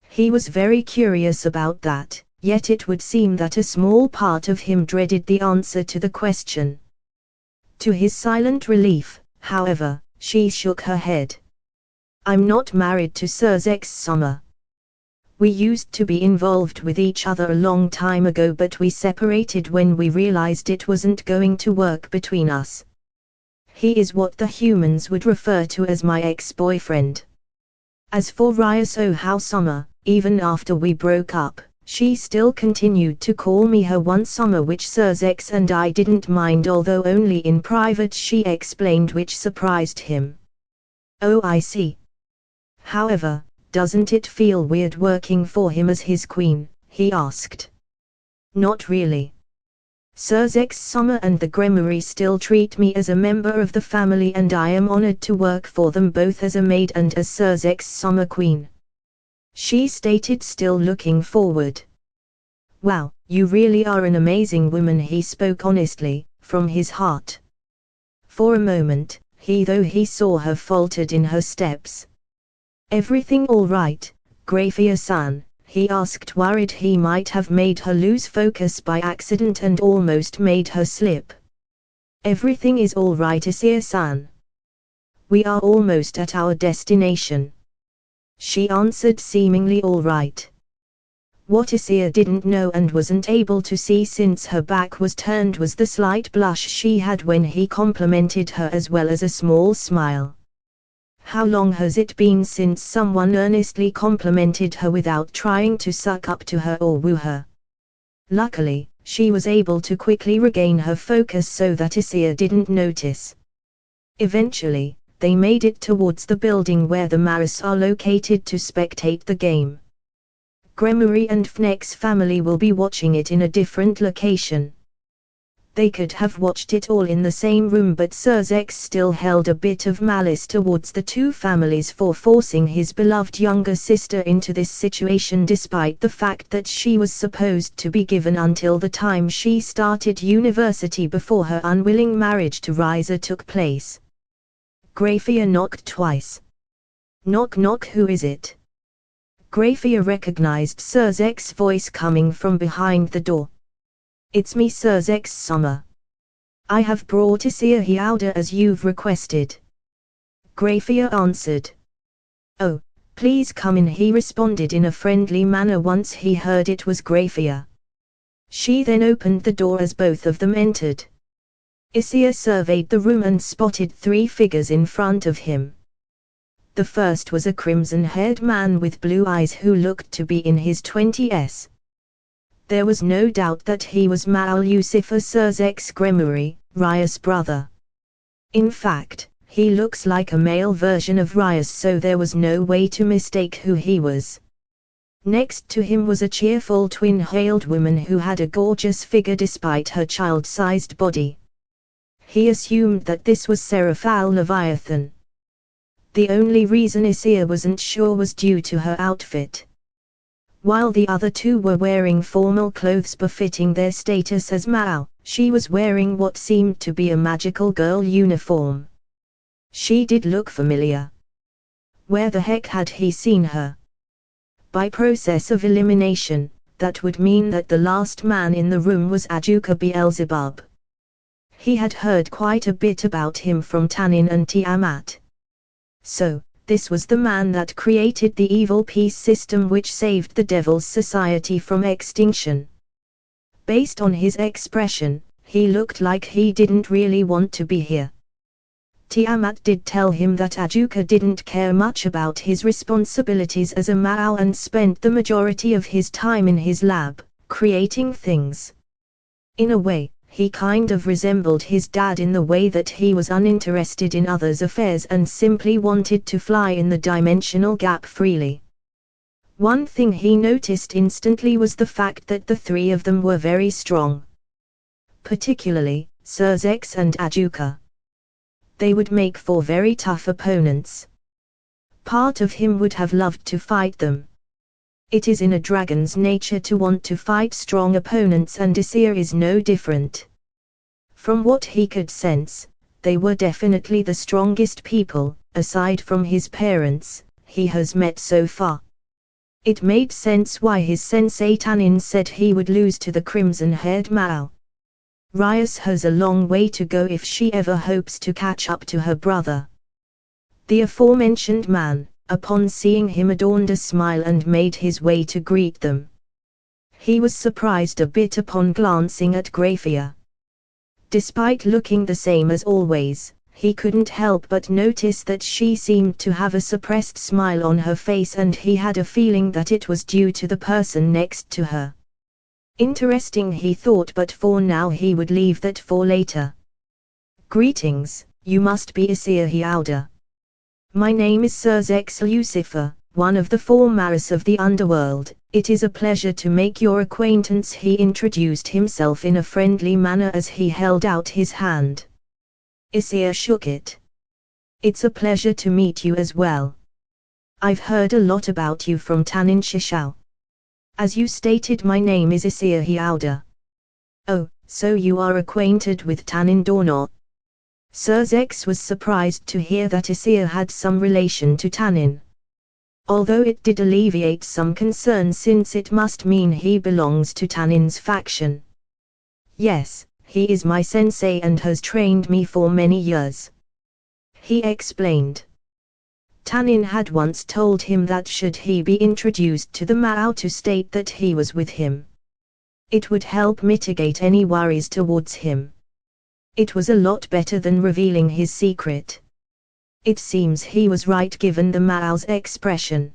He was very curious about that, yet it would seem that a small part of him dreaded the answer to the question. To his silent relief, however, she shook her head. I'm not married to Sirzex Summer. We used to be involved with each other a long time ago, but we separated when we realized it wasn't going to work between us. He is what the humans would refer to as my ex-boyfriend. As for Ryaso How Summer, even after we broke up, she still continued to call me her one summer, which Sirzex and I didn't mind, although only in private, she explained, which surprised him. Oh, I see. However, doesn't it feel weird working for him as his queen? He asked. Not really. Sirzex Summer and the Grimoire still treat me as a member of the family, and I am honored to work for them both as a maid and as Sirzex Summer Queen, she stated, still looking forward. Wow, you really are an amazing woman, he spoke honestly, from his heart. For a moment, he saw her faltered in her steps. Everything all right, Grafia-san? He asked, worried he might have made her lose focus by accident and almost made her slip. Everything is all right, Issei-san. We are almost at our destination, she answered, seemingly all right. What Issei didn't know and wasn't able to see, since her back was turned, was the slight blush she had when he complimented her, as well as a small smile. How long has it been since someone earnestly complimented her without trying to suck up to her or woo her? Luckily, she was able to quickly regain her focus so that Issei didn't notice. Eventually, they made it towards the building where the Maris are located to spectate the game. Grimoire and Fnex's family will be watching it in a different location. They could have watched it all in the same room, but Sirzex still held a bit of malice towards the two families for forcing his beloved younger sister into this situation, despite the fact that she was supposed to be given until the time she started university before her unwilling marriage to Riza took place. Grafia knocked twice. Knock knock, who is it? Grafia recognized Sirzex's voice coming from behind the door. It's me, Sirzex Summer. I have brought Issei Hyauda as you've requested. Grafia answered. Oh, please come in, he responded in a friendly manner once he heard it was Grafia. She then opened the door as both of them entered. Issei surveyed the room and spotted three figures in front of him. The first was a crimson-haired man with blue eyes who looked to be in his 20s. There was no doubt that he was Ma'al Lucifer Sirzex Grimoire, Rias' brother. In fact, he looks like a male version of Rias, so there was no way to mistake who he was. Next to him was a cheerful twin-hailed woman who had a gorgeous figure despite her child-sized body. He assumed that this was Seraphal Leviathan. The only reason Issei wasn't sure was due to her outfit. While the other two were wearing formal clothes befitting their status as Ma'al, she was wearing what seemed to be a magical girl uniform. She did look familiar. Where the heck had he seen her? By process of elimination, that would mean that the last man in the room was Ajuka Beelzebub. He had heard quite a bit about him from Tanin and Tiamat. So, this was the man that created the evil peace system which saved the Devil's Society from extinction. Based on his expression, he looked like he didn't really want to be here. Tiamat did tell him that Ajuka didn't care much about his responsibilities as a Ma'al and spent the majority of his time in his lab, creating things. In a way, he kind of resembled his dad in the way that he was uninterested in others' affairs and simply wanted to fly in the dimensional gap freely. One thing he noticed instantly was the fact that the three of them were very strong. Particularly, Sirzex and Ajuka. They would make for very tough opponents. Part of him would have loved to fight them. It is in a dragon's nature to want to fight strong opponents, and Issei is no different. From what he could sense, they were definitely the strongest people, aside from his parents, he has met so far. It made sense why his sensei Tanin said he would lose to the crimson-haired Mao. Rias has a long way to go if she ever hopes to catch up to her brother. The aforementioned man, upon seeing him, adorned a smile and made his way to greet them. He was surprised a bit upon glancing at Grafia. Despite looking the same as always, he couldn't help but notice that she seemed to have a suppressed smile on her face, and he had a feeling that it was due to the person next to her. Interesting, he thought, but for now he would leave that for later. Greetings, you must be Issei Hyuga. My name is Serzex Lucifer, one of the four Maris of the underworld. It is a pleasure to make your acquaintance. He introduced himself in a friendly manner as he held out his hand. Issei shook it. It's a pleasure to meet you as well. I've heard a lot about you from Tanin Shishao. As you stated, my name is Issei Hyuga. Oh, so you are acquainted with Tanin Dorno? Serzex was surprised to hear that Issei had some relation to Tanin. Although it did alleviate some concern, since it must mean he belongs to Tanin's faction. Yes, he is my sensei and has trained me for many years, he explained. Tanin had once told him that should he be introduced to the Mao, to state that he was with him. It would help mitigate any worries towards him. It was a lot better than revealing his secret. It seems he was right given the Mao's expression.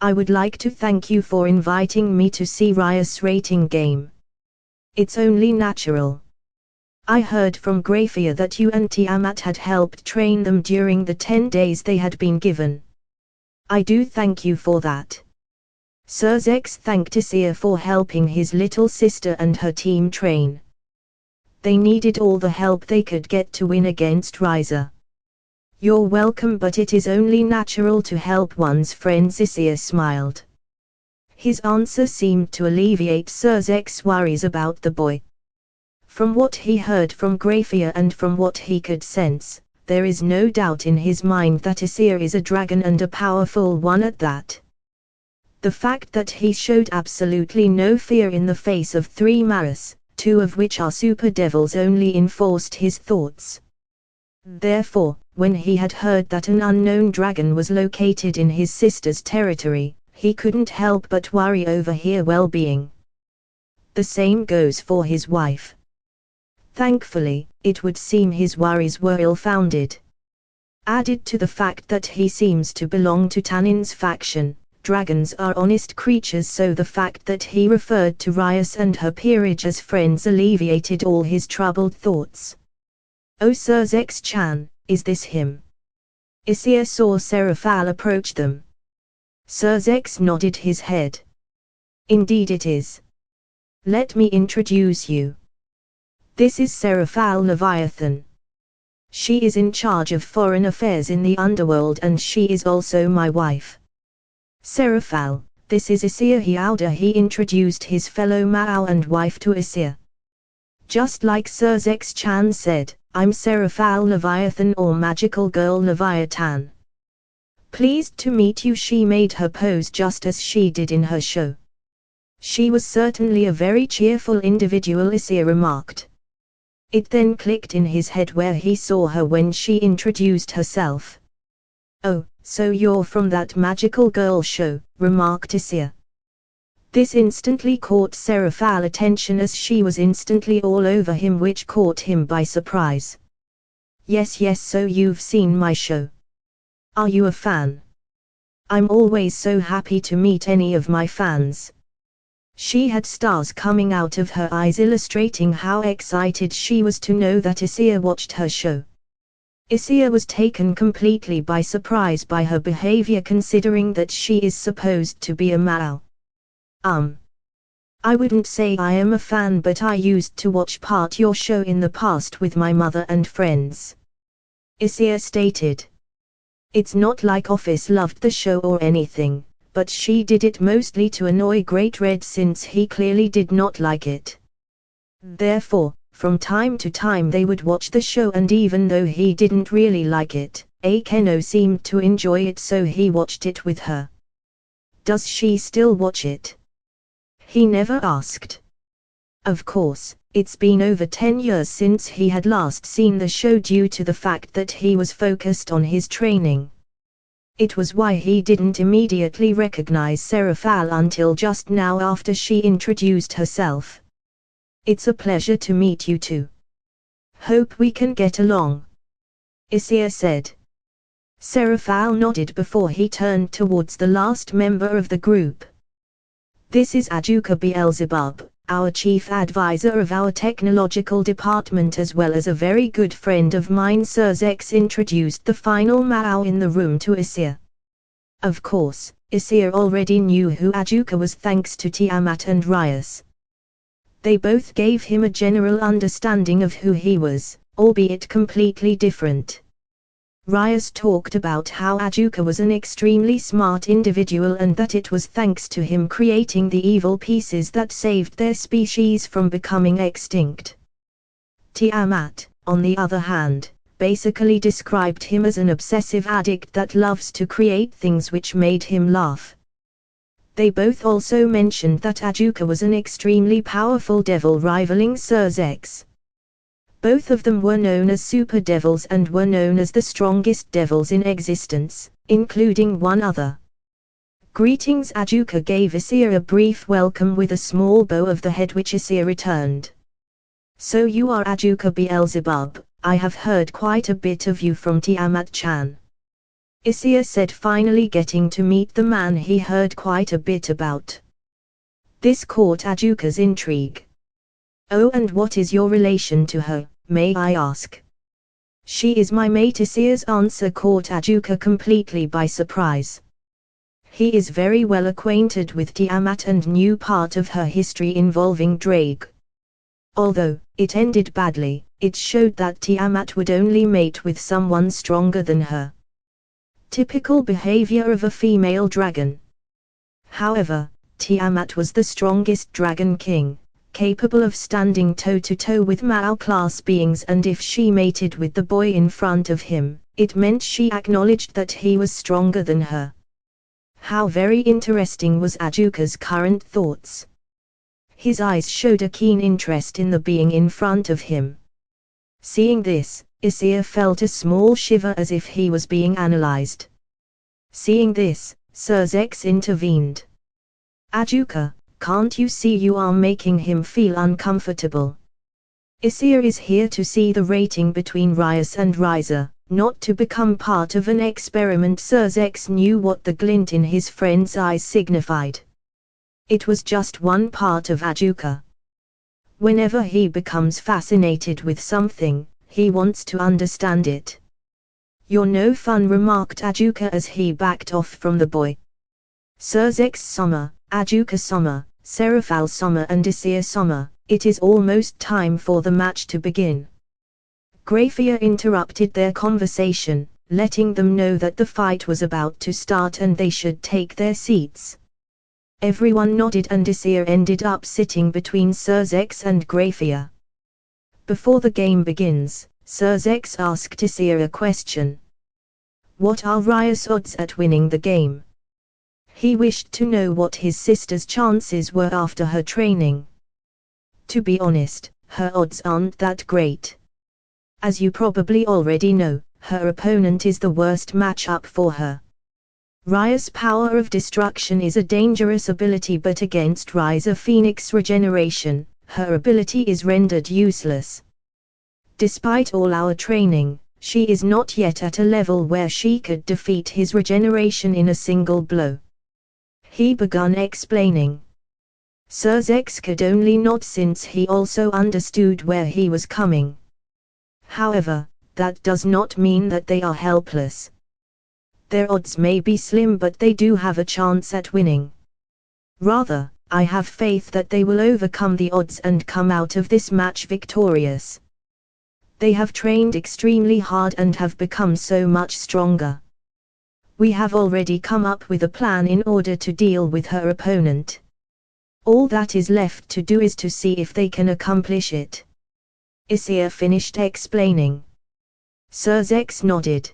I would like to thank you for inviting me to see Rias' rating game. It's only natural. I heard from Grafia that you and Tiamat had helped train them during the 10 days they had been given. I do thank you for that. Serzex thanked Issei for helping his little sister and her team train. They needed all the help they could get to win against Riza. You're welcome, but it is only natural to help one's friends, Issei smiled. His answer seemed to alleviate Serzex's worries about the boy. From what he heard from Grafia and from what he could sense, there is no doubt in his mind that Issei is a dragon, and a powerful one at that. The fact that he showed absolutely no fear in the face of 3 Maris, 2 of which are super devils, only enforced his thoughts. Therefore, when he had heard that an unknown dragon was located in his sister's territory, he couldn't help but worry over her well-being. The same goes for his wife. Thankfully, it would seem his worries were ill-founded. Added to the fact that he seems to belong to Tanin's faction, dragons are honest creatures, so the fact that he referred to Rias and her peerage as friends alleviated all his troubled thoughts. Oh, Serzex-chan, is this him? Issei saw Serafal approach them. Serzex nodded his head. Indeed it is. Let me introduce you. This is Serafal Leviathan. She is in charge of foreign affairs in the underworld, and she is also my wife. Serafal, this is Issei Hyuga. He introduced his fellow Mao and wife to Issei. Just like Serzex-chan said, I'm Serafal Leviathan, or Magical Girl Leviathan. Pleased to meet you. She made her pose just as she did in her show. She was certainly a very cheerful individual, Issei remarked. It then clicked in his head where he saw her when she introduced herself. Oh, so you're from that Magical Girl show, remarked Issei. This instantly caught Serafal's attention, as she was instantly all over him, which caught him by surprise. Yes, so you've seen my show. Are you a fan? I'm always so happy to meet any of my fans. She had stars coming out of her eyes, illustrating how excited she was to know that Issei watched her show. Issei was taken completely by surprise by her behavior, considering that she is supposed to be a Mao. I wouldn't say I am a fan, but I used to watch part your show in the past with my mother and friends, Issei stated. It's not like Ophis loved the show or anything, but she did it mostly to annoy Great-red since he clearly did not like it. Therefore, from time to time they would watch the show, and even though he didn't really like it, Akeno seemed to enjoy it, so he watched it with her. Does she still watch it? He never asked. Of course, it's been over 10 years since he had last seen the show due to the fact that he was focused on his training. It was why he didn't immediately recognize Seraphal until just now after she introduced herself. It's a pleasure to meet you too. Hope we can get along, Issei said. Seraphal nodded before he turned towards the last member of the group. This is Ajuka Beelzebub, our chief advisor of our technological department, as well as a very good friend of mine. Sirzex introduced the final Mao in the room to Issei. Of course, Issei already knew who Ajuka was thanks to Tiamat and Rias. They both gave him a general understanding of who he was, albeit completely different. Rias talked about how Ajuka was an extremely smart individual and that it was thanks to him creating the evil pieces that saved their species from becoming extinct. Tiamat, on the other hand, basically described him as an obsessive addict that loves to create things which made him laugh. They both also mentioned that Ajuka was an extremely powerful devil rivaling Sirzex. Both of them were known as super devils and were known as the strongest devils in existence, including one other. Greetings. Ajuka gave Issei a brief welcome with a small bow of the head, which Issei returned. So you are Ajuka Beelzebub, I have heard quite a bit of you from Tiamat-chan. Issei said, finally getting to meet the man he heard quite a bit about. This caught Ajuka's intrigue. Oh, and what is your relation to her, may I ask? She is my mate. Issei's answer caught Ajuka completely by surprise. He is very well acquainted with Tiamat and knew part of her history involving Drake. Although it ended badly, it showed that Tiamat would only mate with someone stronger than her. Typical behavior of a female dragon. However, Tiamat was the strongest dragon king, capable of standing toe-to-toe with Mao-class beings, and if she mated with the boy in front of him, it meant she acknowledged that he was stronger than her. How very interesting was Ajuka's current thoughts. His eyes showed a keen interest in the being in front of him. Seeing this, Issei felt a small shiver as if he was being analyzed. Seeing this, Sirzex intervened. Ajuka, can't you see you are making him feel uncomfortable? Issei is here to see the rating between Rias and Riza, not to become part of an experiment. Sirzex knew what the glint in his friend's eyes signified. It was just one part of Ajuka. Whenever he becomes fascinated with something, he wants to understand it. You're no fun, remarked Ajuka as he backed off from the boy. Sirzex-sama, Ajuka-sama, Seraphal-sama and Issei-sama, it is almost time for the match to begin. Grafia interrupted their conversation, letting them know that the fight was about to start and they should take their seats. Everyone nodded and Issei ended up sitting between Sirzex and Grafia. Before the game begins, Sirzex asked Issei a question. What are Rias' odds at winning the game? He wished to know what his sister's chances were after her training. To be honest, her odds aren't that great. As you probably already know, her opponent is the worst matchup for her. Rias' power of destruction is a dangerous ability, but against Riza Phoenix regeneration, her ability is rendered useless. Despite all our training, she is not yet at a level where she could defeat his regeneration in a single blow. He began explaining. Sirzex could only nod since he also understood where he was coming. However, that does not mean that they are helpless. Their odds may be slim, but they do have a chance at winning. Rather, I have faith that they will overcome the odds and come out of this match victorious. They have trained extremely hard and have become so much stronger. We have already come up with a plan in order to deal with her opponent. All that is left to do is to see if they can accomplish it. Issei finished explaining. Sir Zex nodded.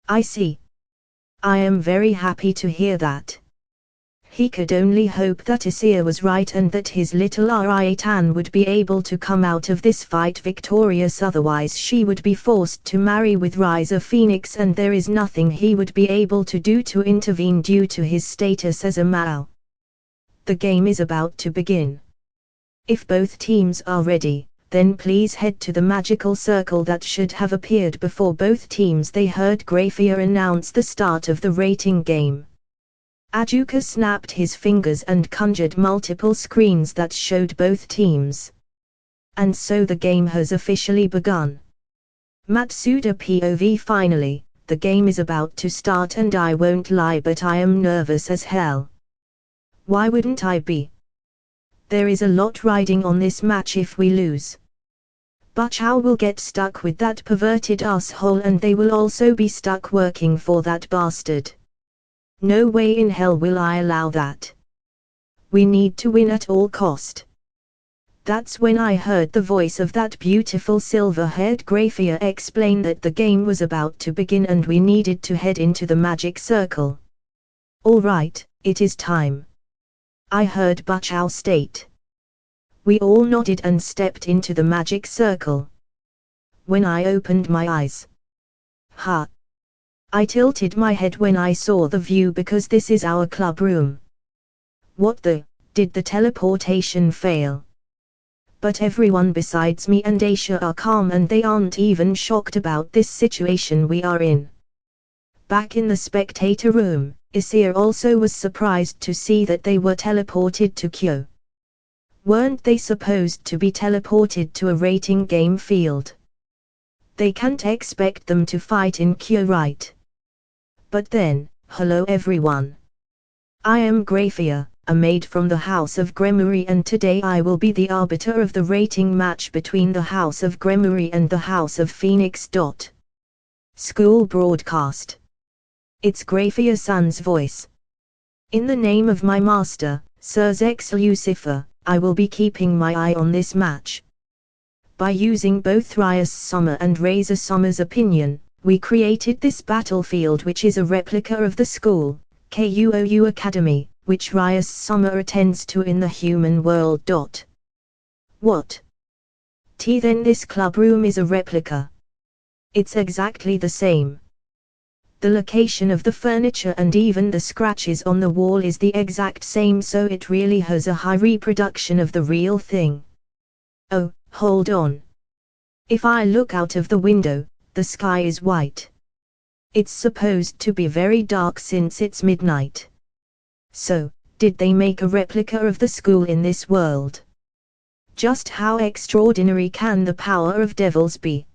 I see. I am very happy to hear that. He could only hope that Issei was right and that his little Riatan would be able to come out of this fight victorious, otherwise she would be forced to marry with Rise of Phoenix and there is nothing he would be able to do to intervene due to his status as a Mao. The game is about to begin. If both teams are ready, then please head to the magical circle that should have appeared before both teams. They heard Grafia announce the start of the rating game. Ajuka snapped his fingers and conjured multiple screens that showed both teams. And so the game has officially begun. Matsuda POV. Finally, the game is about to start and I won't lie, but I am nervous as hell. Why wouldn't I be? There is a lot riding on this match if we lose. Bachao will get stuck with that perverted asshole and they will also be stuck working for that bastard. No way in hell will I allow that. We need to win at all cost. That's when I heard the voice of that beautiful silver-haired Grafia explain that the game was about to begin and we needed to head into the magic circle. All right, it is time. I heard Bachao state. We all nodded and stepped into the magic circle. When I opened my eyes. I tilted my head when I saw the view because this is our club room. What the, did the teleportation fail? But everyone besides me and Aisha are calm and they aren't even shocked about this situation we are in. Back in the spectator room, Issei also was surprised to see that they were teleported to Kyo. Weren't they supposed to be teleported to a rating game field? They can't expect them to fight in Kyo, right? But then, hello everyone. I am Grafia, a maid from the House of Gremory, and today I will be the arbiter of the rating match between the House of Gremory and the House of Phoenix. School broadcast. It's Grafia-san's voice. In the name of my master, Sir Zex Lucifer, I will be keeping my eye on this match. By using both Rias Sommer and Razor Sommer's opinion, we created this battlefield which is a replica of the school, KUOU Academy, which Rias Sommer attends to in the human world. What? Then this club room is a replica. It's exactly the same. The location of the furniture and even the scratches on the wall is the exact same, so it really has a high reproduction of the real thing. Oh, hold on. If I look out of the window, the sky is white. It's supposed to be very dark since it's midnight. So, did they make a replica of the school in this world? Just how extraordinary can the power of devils be?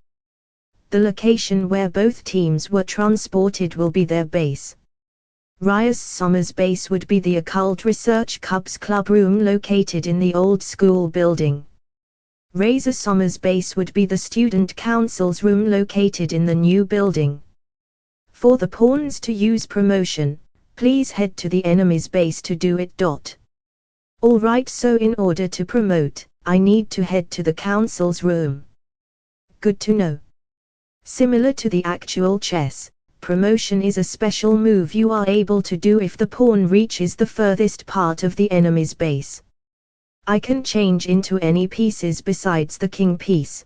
The location where both teams were transported will be their base. Rias Sommer's base would be the Occult Research Cubs club room located in the old school building. Razor Sommer's base would be the Student Council's room located in the new building. For the pawns to use promotion, please head to the enemy's base to do it. Alright, so in order to promote, I need to head to the council's room. Good to know. Similar to the actual chess, promotion is a special move you are able to do if the pawn reaches the furthest part of the enemy's base. I can change into any pieces besides the king piece.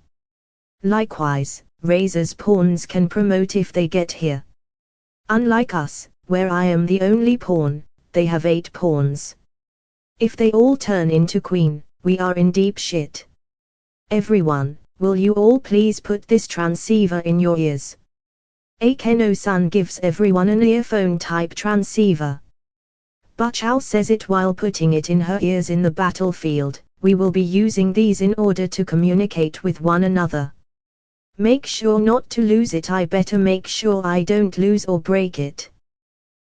Likewise, Razor's pawns can promote if they get here. Unlike us, where I am the only pawn, they have 8 pawns. If they all turn into queen, we are in deep shit. Everyone, will you all please put this transceiver in your ears? Akeno-san gives everyone an earphone-type transceiver. Bachao says it while putting it in her ears. In the battlefield, we will be using these in order to communicate with one another. Make sure not to lose it. I better make sure I don't lose or break it.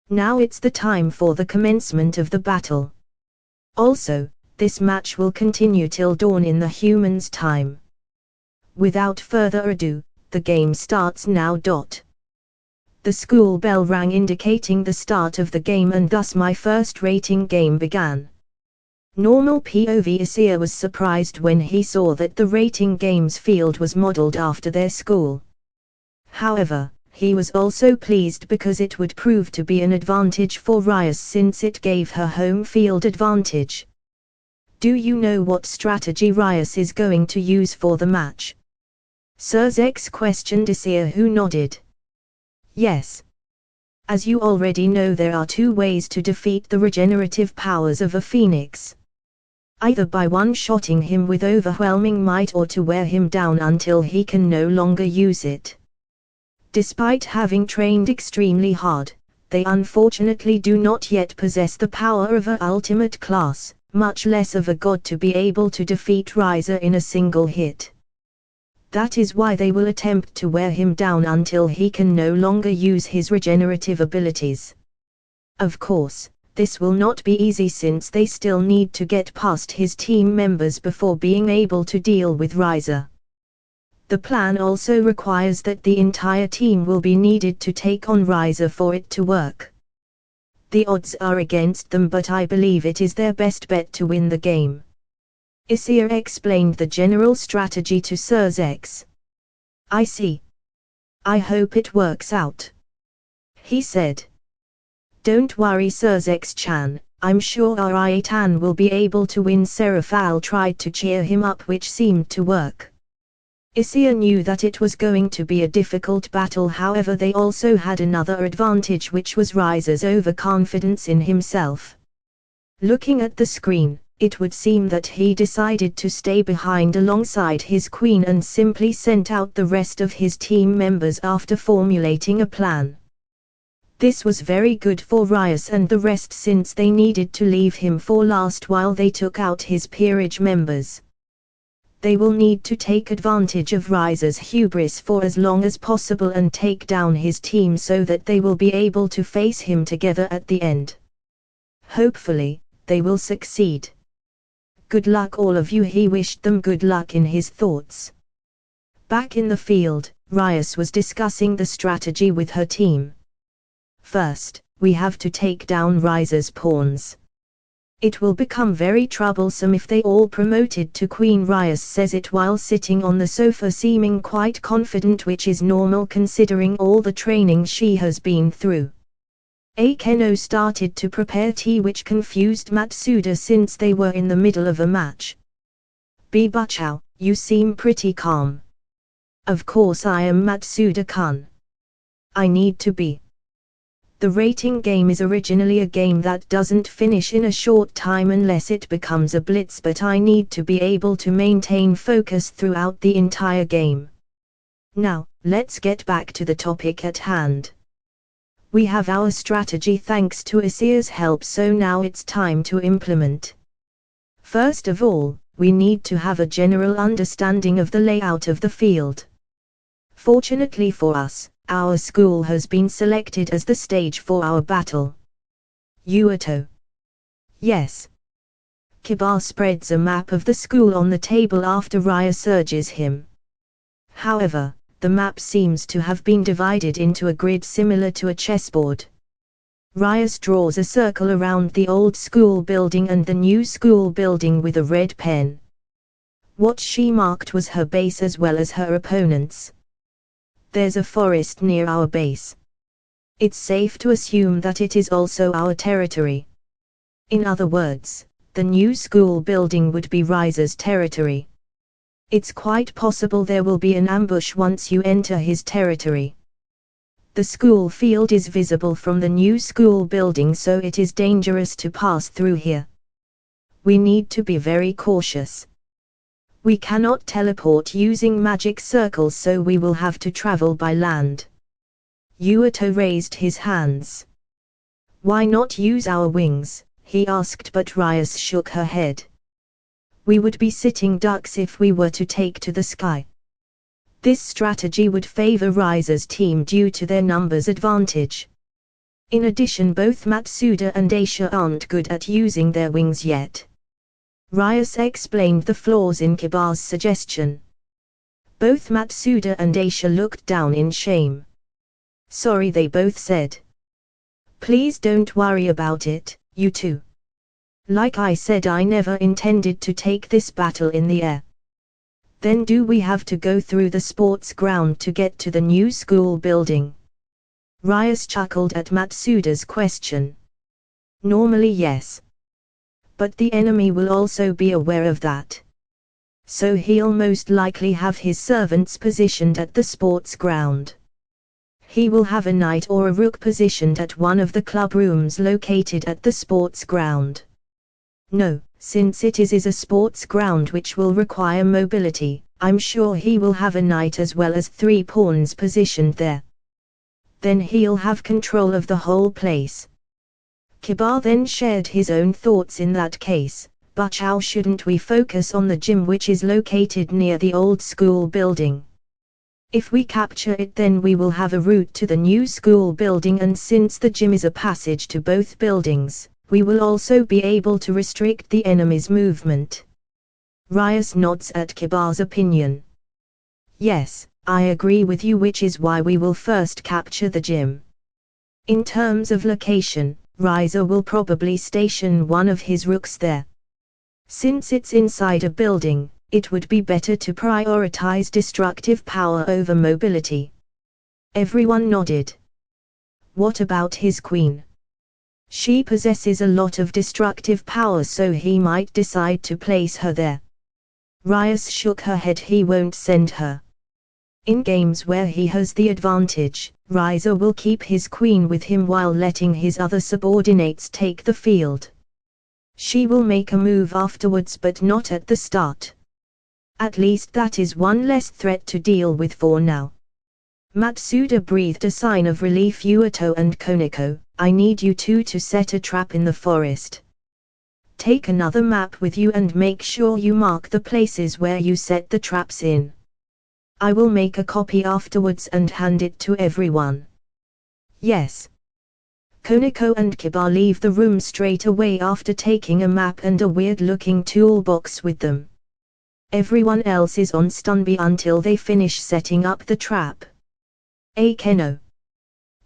Now it's the time for the commencement of the battle. Also, this match will continue till dawn in the humans' time. Without further ado, the game starts now. The school bell rang indicating the start of the game, and thus my first rating game began. Normal POV. Issei was surprised when he saw that the rating games field was modeled after their school. However, he was also pleased because it would prove to be an advantage for Rias since it gave her home field advantage. Do you know what strategy Rias is going to use for the match? Surzex questioned Issei, who nodded. Yes. As you already know, there are two ways to defeat the regenerative powers of a phoenix. Either by one-shotting him with overwhelming might, or to wear him down until he can no longer use it. Despite having trained extremely hard, they unfortunately do not yet possess the power of an ultimate class, much less of a god, to be able to defeat Riser in a single hit. That is why they will attempt to wear him down until he can no longer use his regenerative abilities. Of course, this will not be easy since they still need to get past his team members before being able to deal with Riser. The plan also requires that the entire team will be needed to take on Riser for it to work. The odds are against them, but I believe it is their best bet to win the game. Issei explained the general strategy to Surzex. I see. I hope it works out, he said. Don't worry, Surzex-chan, I'm sure Rie-tan will be able to win. Seraphal tried to cheer him up, which seemed to work. Issei knew that it was going to be a difficult battle, however they also had another advantage, which was Riser's overconfidence in himself. Looking at the screen, it would seem that he decided to stay behind alongside his queen and simply sent out the rest of his team members after formulating a plan. This was very good for Rias and the rest, since they needed to leave him for last while they took out his peerage members. They will need to take advantage of Riser's hubris for as long as possible and take down his team so that they will be able to face him together at the end. Hopefully, they will succeed. Good luck all of you. He wished them good luck in his thoughts. Back in the field, Rias was discussing the strategy with her team. First, we have to take down Riser's pawns. It will become very troublesome if they all promoted to queen. Rias says it while sitting on the sofa, seeming quite confident, which is normal considering all the training she has been through. Akeno started to prepare tea, which confused Matsuda since they were in the middle of a match. Bibuchou, you seem pretty calm. Of course I am, Matsuda-kun. I need to be. The rating game is originally a game that doesn't finish in a short time unless it becomes a blitz, but I need to be able to maintain focus throughout the entire game. Now, let's get back to the topic at hand. We have our strategy thanks to Issei's help, so now it's time to implement. First of all, we need to have a general understanding of the layout of the field. Fortunately for us, our school has been selected as the stage for our battle. Yuato. Yes. Kiba spreads a map of the school on the table after Rias urges him. However, the map seems to have been divided into a grid similar to a chessboard. Rias draws a circle around the old school building and the new school building with a red pen. What she marked was her base as well as her opponent's. There's a forest near our base. It's safe to assume that it is also our territory. In other words, the new school building would be Riser's territory. It's quite possible there will be an ambush once you enter his territory. The school field is visible from the new school building, so it is dangerous to pass through here. We need to be very cautious. We cannot teleport using magic circles, so we will have to travel by land. Yuato raised his hands. Why not use our wings? He asked, but Rias shook her head. We would be sitting ducks if we were to take to the sky. This strategy would favor Riser's team due to their numbers advantage. In addition, both Matsuda and Aisha aren't good at using their wings yet. Rias explained the flaws in Kiba's suggestion. Both Matsuda and Aisha looked down in shame. Sorry, they both said. Please don't worry about it, you two. Like I said, I never intended to take this battle in the air. Then do we have to go through the sports ground to get to the new school building? Rias chuckled at Matsuda's question. Normally yes. But the enemy will also be aware of that. So he'll most likely have his servants positioned at the sports ground. He will have a knight or a rook positioned at one of the club rooms located at the sports ground. No, since it is a sports ground which will require mobility, I'm sure he will have a knight as well as 3 pawns positioned there. Then he'll have control of the whole place. Kiba then shared his own thoughts. In that case, but how shouldn't we focus on the gym which is located near the old school building? If we capture it, then we will have a route to the new school building, and since the gym is a passage to both buildings, we will also be able to restrict the enemy's movement. Rias nods at Kiba's opinion. Yes, I agree with you, which is why we will first capture the gym. In terms of location, Riza will probably station one of his rooks there. Since it's inside a building, it would be better to prioritize destructive power over mobility. Everyone nodded. What about his queen? She possesses a lot of destructive power, so he might decide to place her there. Rias shook her head. He won't send her. In games where he has the advantage, Riza will keep his queen with him while letting his other subordinates take the field. She will make a move afterwards, but not at the start. At least that is one less threat to deal with for now. Matsuda breathed a sign of relief. Yuito and Koneko, I need you two to set a trap in the forest. Take another map with you and make sure you mark the places where you set the traps in. I will make a copy afterwards and hand it to everyone. Yes. Koneko and Kiba leave the room straight away after taking a map and a weird-looking toolbox with them. Everyone else is on standby until they finish setting up the trap. Keno.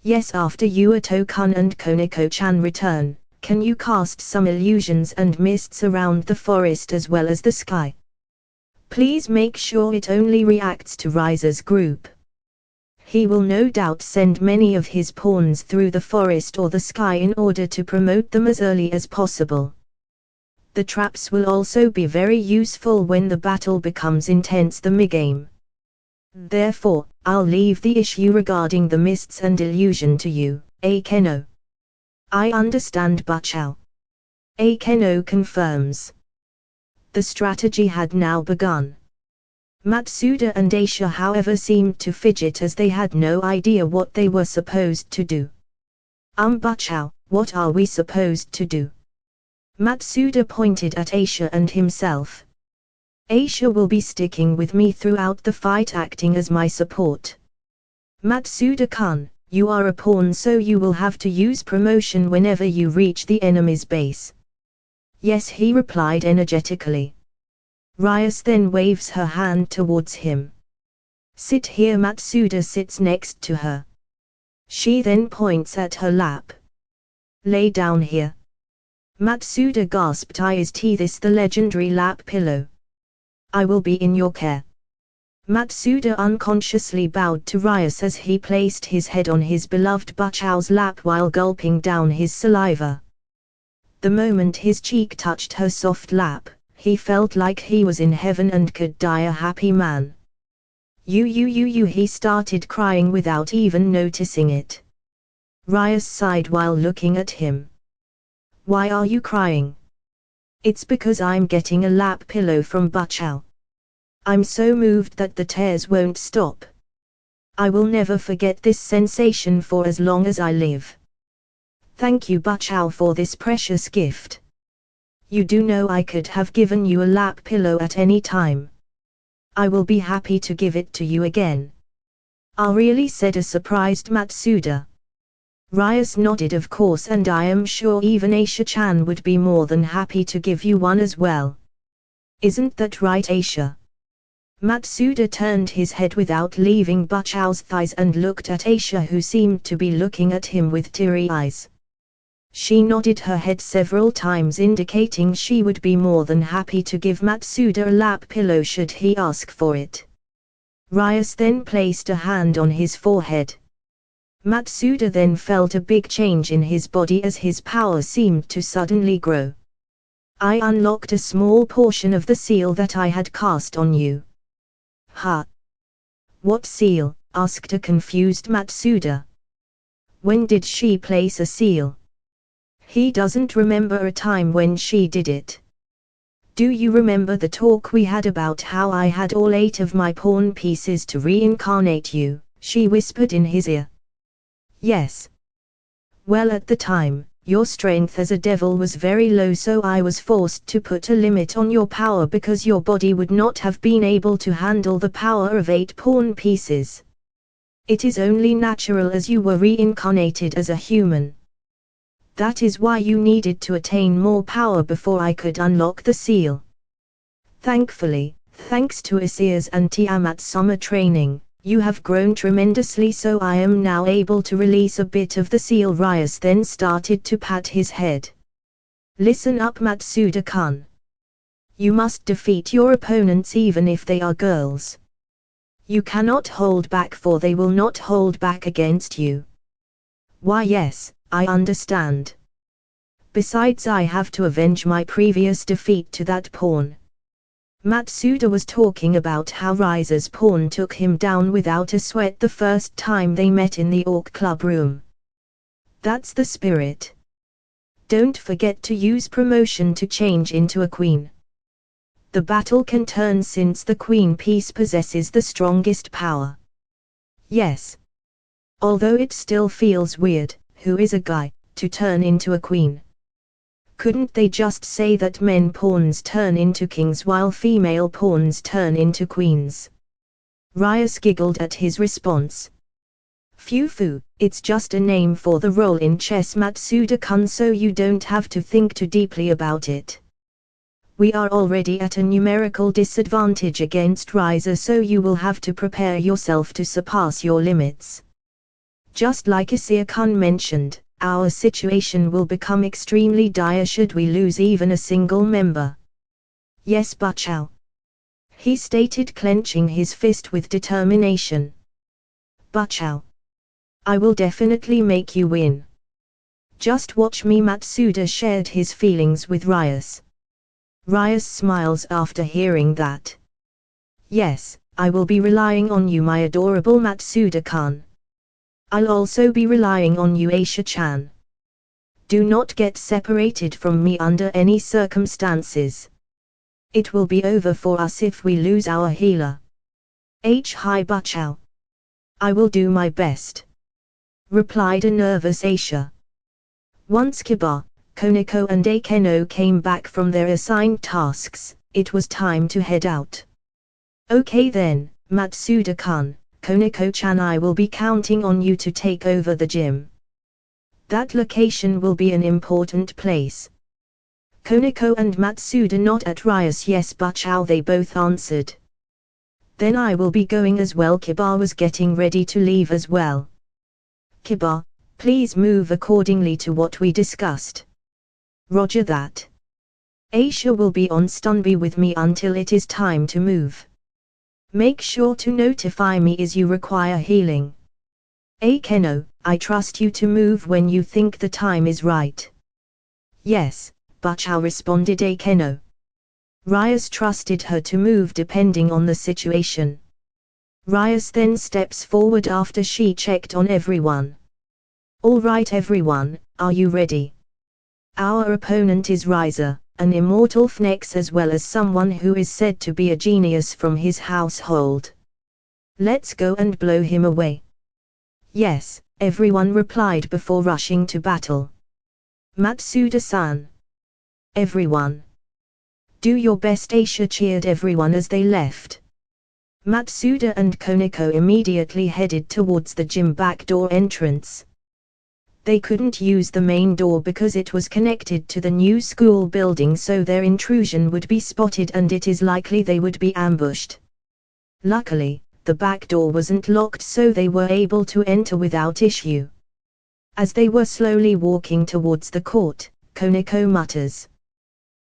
Yes, after Yuito-kun and Koneko-chan return, can you cast some illusions and mists around the forest as well as the sky? Please make sure it only reacts to Riza's group. He will no doubt send many of his pawns through the forest or the sky in order to promote them as early as possible. The traps will also be very useful when the battle becomes intense, the mid-game. Therefore, I'll leave the issue regarding the mists and illusion to you, Keno. I understand, Bachao. Keno confirms. The strategy had now begun. Matsuda and Aisha, however, seemed to fidget as they had no idea what they were supposed to do. Bachao, what are we supposed to do? Matsuda pointed at Aisha and himself. Aisha will be sticking with me throughout the fight, acting as my support. Matsuda-kun, you are a pawn, so you will have to use promotion whenever you reach the enemy's base. Yes, he replied energetically. Rias then waves her hand towards him. Sit here. Matsuda sits next to her. She then points at her lap. Lay down here. Matsuda gasped. Is this the legendary lap pillow? I will be in your care. Matsuda unconsciously bowed to Rias as he placed his head on his beloved Bachao's lap while gulping down his saliva. The moment his cheek touched her soft lap, he felt like he was in heaven and could die a happy man. He started crying without even noticing it. Rias sighed while looking at him. Why are you crying? It's because I'm getting a lap pillow from Bachao. I'm so moved that the tears won't stop. I will never forget this sensation for as long as I live. Thank you, Bachao, for this precious gift. You do know I could have given you a lap pillow at any time. I will be happy to give it to you again. Really, said a surprised Matsuda. Rias nodded. Of course, and I am sure even Aisha-chan would be more than happy to give you one as well. Isn't that right, Aisha? Matsuda turned his head without leaving Buchow's thighs and looked at Aisha, who seemed to be looking at him with teary eyes. She nodded her head several times, indicating she would be more than happy to give Matsuda a lap pillow should he ask for it. Rias then placed a hand on his forehead. Matsuda then felt a big change in his body as his power seemed to suddenly grow. I unlocked a small portion of the seal that I had cast on you. Huh? What seal? Asked a confused Matsuda. When did she place a seal? He doesn't remember a time when she did it. Do you remember the talk we had about how I had all 8 of my pawn pieces to reincarnate you? She whispered in his ear. Yes. Well, at the time, your strength as a devil was very low, so I was forced to put a limit on your power because your body would not have been able to handle the power of 8 pawn pieces. It is only natural as you were reincarnated as a human. That is why you needed to attain more power before I could unlock the seal. Thankfully, thanks to Issei's and Tiamat's summer training, you have grown tremendously, so I am now able to release a bit of the seal. Rias then started to pat his head. Listen up, Matsuda-kun. You must defeat your opponents even if they are girls. You cannot hold back, for they will not hold back against you. Why, yes, I understand. Besides, I have to avenge my previous defeat to that pawn. Matsuda was talking about how Rias's pawn took him down without a sweat the first time they met in the Orc Club room. That's the spirit. Don't forget to use promotion to change into a queen. The battle can turn since the queen piece possesses the strongest power. Yes. Although it still feels weird, who is a guy, to turn into a queen? Couldn't they just say that men pawns turn into kings while female pawns turn into queens? Rias giggled at his response. Phew, it's just a name for the role in chess, Matsuda-kun, so you don't have to think too deeply about it. We are already at a numerical disadvantage against Riza, so you will have to prepare yourself to surpass your limits. Just like Issei-kun mentioned, our situation will become extremely dire should we lose even a single member. Yes, Buchow. He stated, clenching his fist with determination. Buchow. I will definitely make you win. Just watch me. Matsuda shared his feelings with Rias. Rias smiles after hearing that. Yes, I will be relying on you, my adorable Matsuda-kun. I'll also be relying on you, Aisha-chan. Do not get separated from me under any circumstances. It will be over for us if we lose our healer. Hi Buchow. I will do my best, replied a nervous Aisha. Once Kiba, Koneko and Akeno came back from their assigned tasks, it was time to head out. Okay then, Matsuda-kun. Koneko-chan, I will be counting on you to take over the gym. That location will be an important place. Koneko and Matsuda nod at Rias. Yes, Buchow, they both answered. Then I will be going as well. Kiba was getting ready to leave as well. Kiba, please move accordingly to what we discussed. Roger that. Aisha will be on standby with me until it is time to move. Make sure to notify me as you require healing. Akeno, I trust you to move when you think the time is right. Yes, Buchow, responded Akeno. Rias trusted her to move depending on the situation. Rias then steps forward after she checked on everyone. All right everyone, are you ready? Our opponent is Riza, an immortal Fnex, as well as someone who is said to be a genius from his household. Let's go and blow him away. Yes, everyone replied before rushing to battle. Matsuda-san. Everyone. Do your best. Aisha cheered everyone as they left. Matsuda and Koneko immediately headed towards the gym back door entrance. They couldn't use the main door because it was connected to the new school building, so their intrusion would be spotted and it is likely they would be ambushed. Luckily, the back door wasn't locked, so they were able to enter without issue. As they were slowly walking towards the court, Koneko mutters,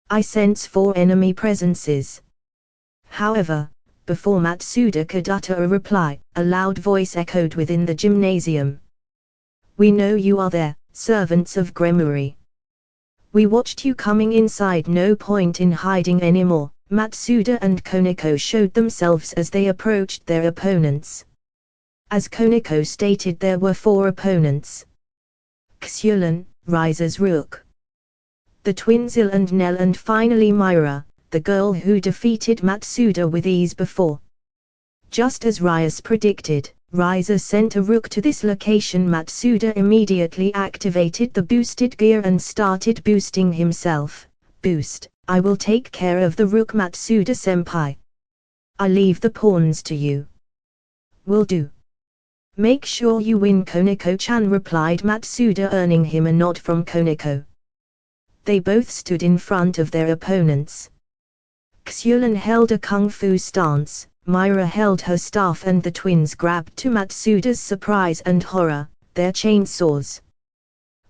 "I sense 4 enemy presences." However, before Matsuda could utter a reply, a loud voice echoed within the gymnasium. "We know you are there, servants of Gremuri. We watched you coming inside, no point in hiding anymore." Matsuda and Koneko showed themselves as they approached their opponents. As Koneko stated, there were 4 opponents. Xulin, Rise's Rook, the twins Il and Nell, and finally Myra, the girl who defeated Matsuda with ease before. Just as Rise predicted, Rise sent a Rook to this location. Matsuda immediately activated the boosted gear and started boosting himself. "Boost, I will take care of the Rook, Matsuda-senpai. I leave the pawns to you." "Will do. Make sure you win, Koneko-chan," replied Matsuda, earning him a nod from Koneko. They both stood in front of their opponents. Xulin held a kung fu stance, Myra held her staff, and the twins grabbed, to Matsuda's surprise and horror, their chainsaws.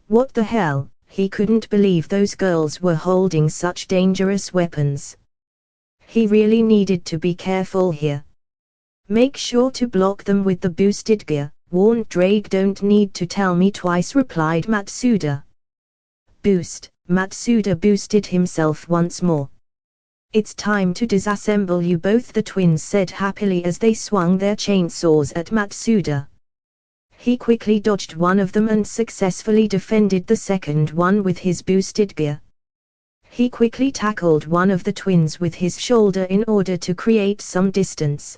What the hell? He couldn't believe those girls were holding such dangerous weapons. He really needed to be careful here. "Make sure to block them with the boosted gear," warned Drake. "Don't need to tell me twice," replied Matsuda. "Boost." Matsuda boosted himself once more. "It's time to disassemble you both," the twins said happily as they swung their chainsaws at Matsuda. He quickly dodged one of them and successfully defended the second one with his boosted gear. He quickly tackled one of the twins with his shoulder in order to create some distance.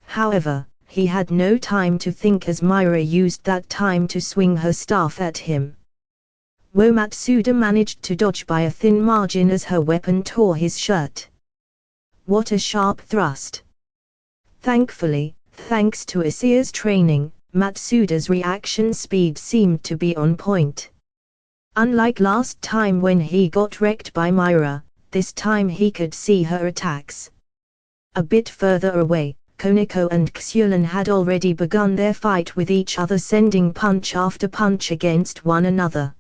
However, he had no time to think as Myra used that time to swing her staff at him. Matsuda managed to dodge by a thin margin as her weapon tore his shirt. What a sharp thrust! Thankfully, thanks to Issei's training, Matsuda's reaction speed seemed to be on point. Unlike last time when he got wrecked by Myra, this time he could see her attacks. A bit further away, Koneko and Xulin had already begun their fight with each other, sending punch after punch against one another.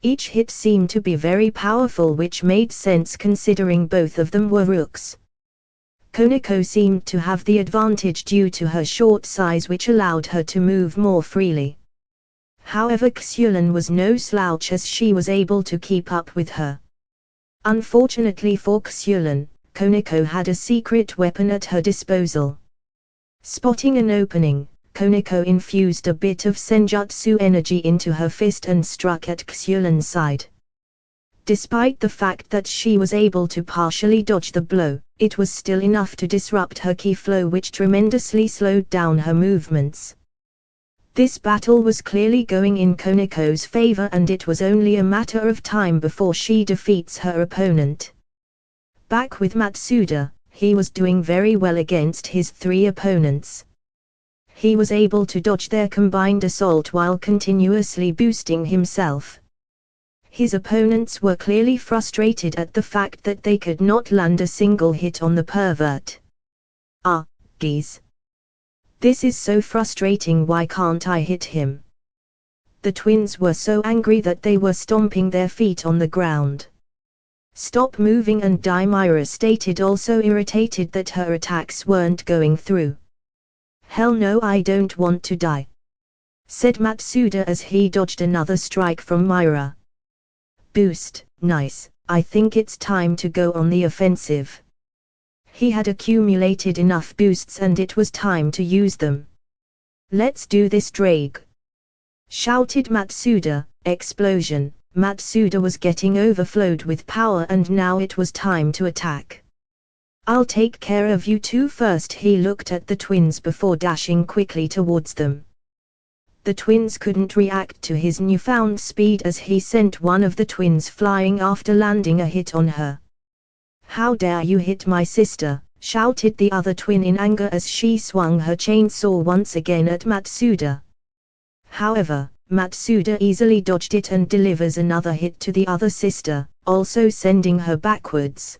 Each hit seemed to be very powerful, which made sense considering both of them were rooks. Koneko seemed to have the advantage due to her short size, which allowed her to move more freely. However, Xulin was no slouch as she was able to keep up with her. Unfortunately for Xulin, Koneko had a secret weapon at her disposal. Spotting an opening, Koneko infused a bit of senjutsu energy into her fist and struck at Xulin's side. Despite the fact that she was able to partially dodge the blow, it was still enough to disrupt her ki flow, which tremendously slowed down her movements. This battle was clearly going in Koneko's favor, and it was only a matter of time before she defeats her opponent. Back with Matsuda, he was doing very well against his 3 opponents. He was able to dodge their combined assault while continuously boosting himself. His opponents were clearly frustrated at the fact that they could not land a single hit on the pervert. "Ah, geez. This is so frustrating, why can't I hit him?" The twins were so angry that they were stomping their feet on the ground. "Stop moving and die," Myra stated, also irritated that her attacks weren't going through. "Hell no, I don't want to die," said Matsuda as he dodged another strike from Myra. "Boost, nice, I think it's time to go on the offensive." He had accumulated enough boosts and it was time to use them. "Let's do this, Drake!" shouted Matsuda. Explosion! Matsuda was getting overflowed with power and now it was time to attack. "I'll take care of you two first." He looked at the twins before dashing quickly towards them. The twins couldn't react to his newfound speed as he sent one of the twins flying after landing a hit on her. "How dare you hit my sister!" shouted the other twin in anger as she swung her chainsaw once again at Matsuda. However, Matsuda easily dodged it and delivers another hit to the other sister, also sending her backwards.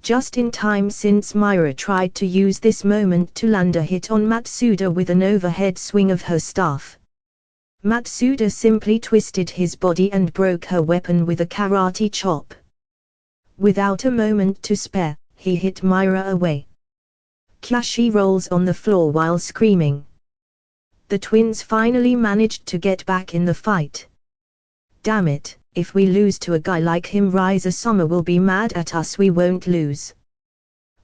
Just in time, since Myra tried to use this moment to land a hit on Matsuda with an overhead swing of her staff. Matsuda simply twisted his body and broke her weapon with a karate chop. Without a moment to spare, he hit Myra away. Kyashi rolls on the floor while screaming. The twins finally managed to get back in the fight. Damn it, if we lose to a guy like him, Riza-sama will be mad at us. We won't lose.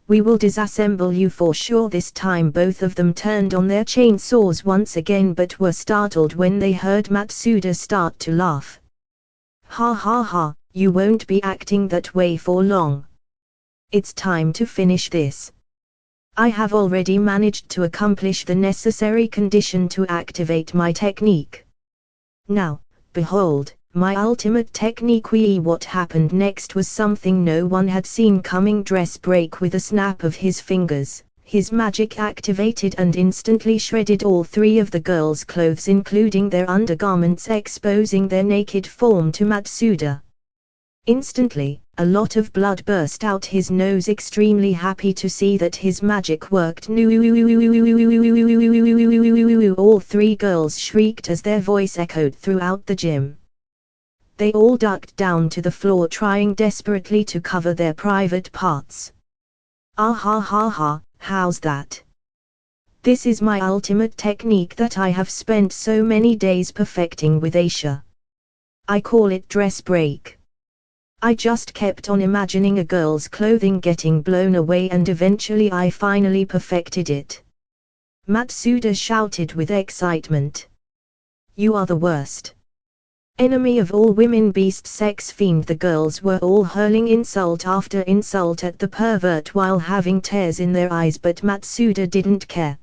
We will disassemble you for sure. This time both of them turned on their chainsaws once again, but were startled when they heard Matsuda start to laugh. Ha ha ha, you won't be acting that way for long. It's time to finish this. I have already managed to accomplish the necessary condition to activate my technique. Now, behold, my ultimate technique. What happened next was something no one had seen coming. Dress break. With a snap of his fingers, his magic activated and instantly shredded all three of the girls' clothes, including their undergarments, exposing their naked form to Matsuda. Instantly, a lot of blood burst out his nose, extremely happy to see that his magic worked. All three girls shrieked as their voice echoed throughout the gym. They all ducked down to the floor, trying desperately to cover their private parts. Ah ha ha ha, how's that? This is my ultimate technique that I have spent so many days perfecting with Issei. I call it dress break. I just kept on imagining a girl's clothing getting blown away and eventually I finally perfected it. Matsuda shouted with excitement. You are the worst. Enemy of all women, beast, sex fiend. The girls were all hurling insult after insult at the pervert while having tears in their eyes, but Matsuda didn't care.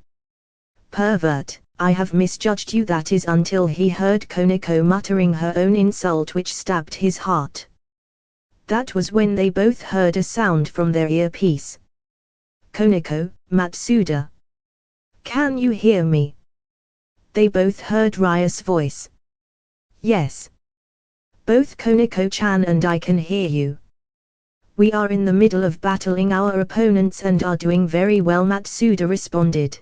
Pervert, I have misjudged you. That is, until he heard Koneko muttering her own insult, which stabbed his heart. That was when they both heard a sound from their earpiece. Koneko, Matsuda. Can you hear me? They both heard Rya's voice. Yes. Both Koneko-chan and I can hear you. We are in the middle of battling our opponents and are doing very well, Matsuda responded.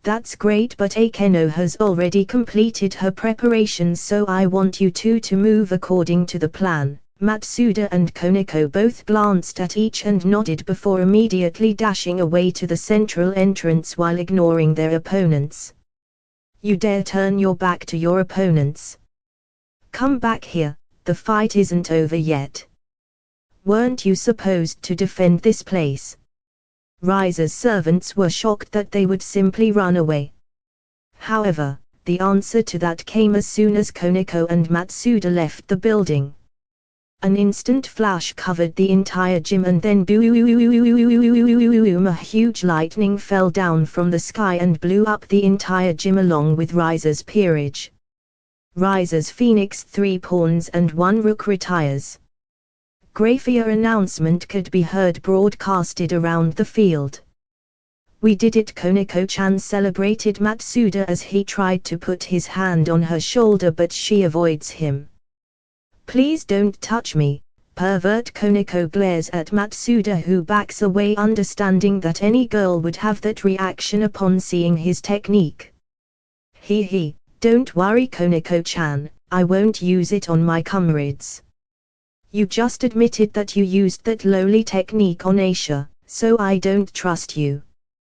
That's great, but Akeno has already completed her preparations, so I want you two to move according to the plan. Matsuda and Koneko both glanced at each and nodded before immediately dashing away to the central entrance while ignoring their opponents. You dare turn your back to your opponents? Come back here, the fight isn't over yet. Weren't you supposed to defend this place? Riza's servants were shocked that they would simply run away. However, the answer to that came as soon as Koneko and Matsuda left the building. An instant flash covered the entire gym and then boom, a huge lightning fell down from the sky and blew up the entire gym along with Riza's peerage. Riza's Phoenix 3 pawns and 1 rook retires. Graphier announcement could be heard broadcasted around the field. We did it, Koneko-chan celebrated Matsuda as he tried to put his hand on her shoulder, but she avoids him. Please don't touch me, pervert. Koneko glares at Matsuda, who backs away, understanding that any girl would have that reaction upon seeing his technique. He, don't worry Koneko-chan, I won't use it on my comrades. You just admitted that you used that lowly technique on Issei, so I don't trust you.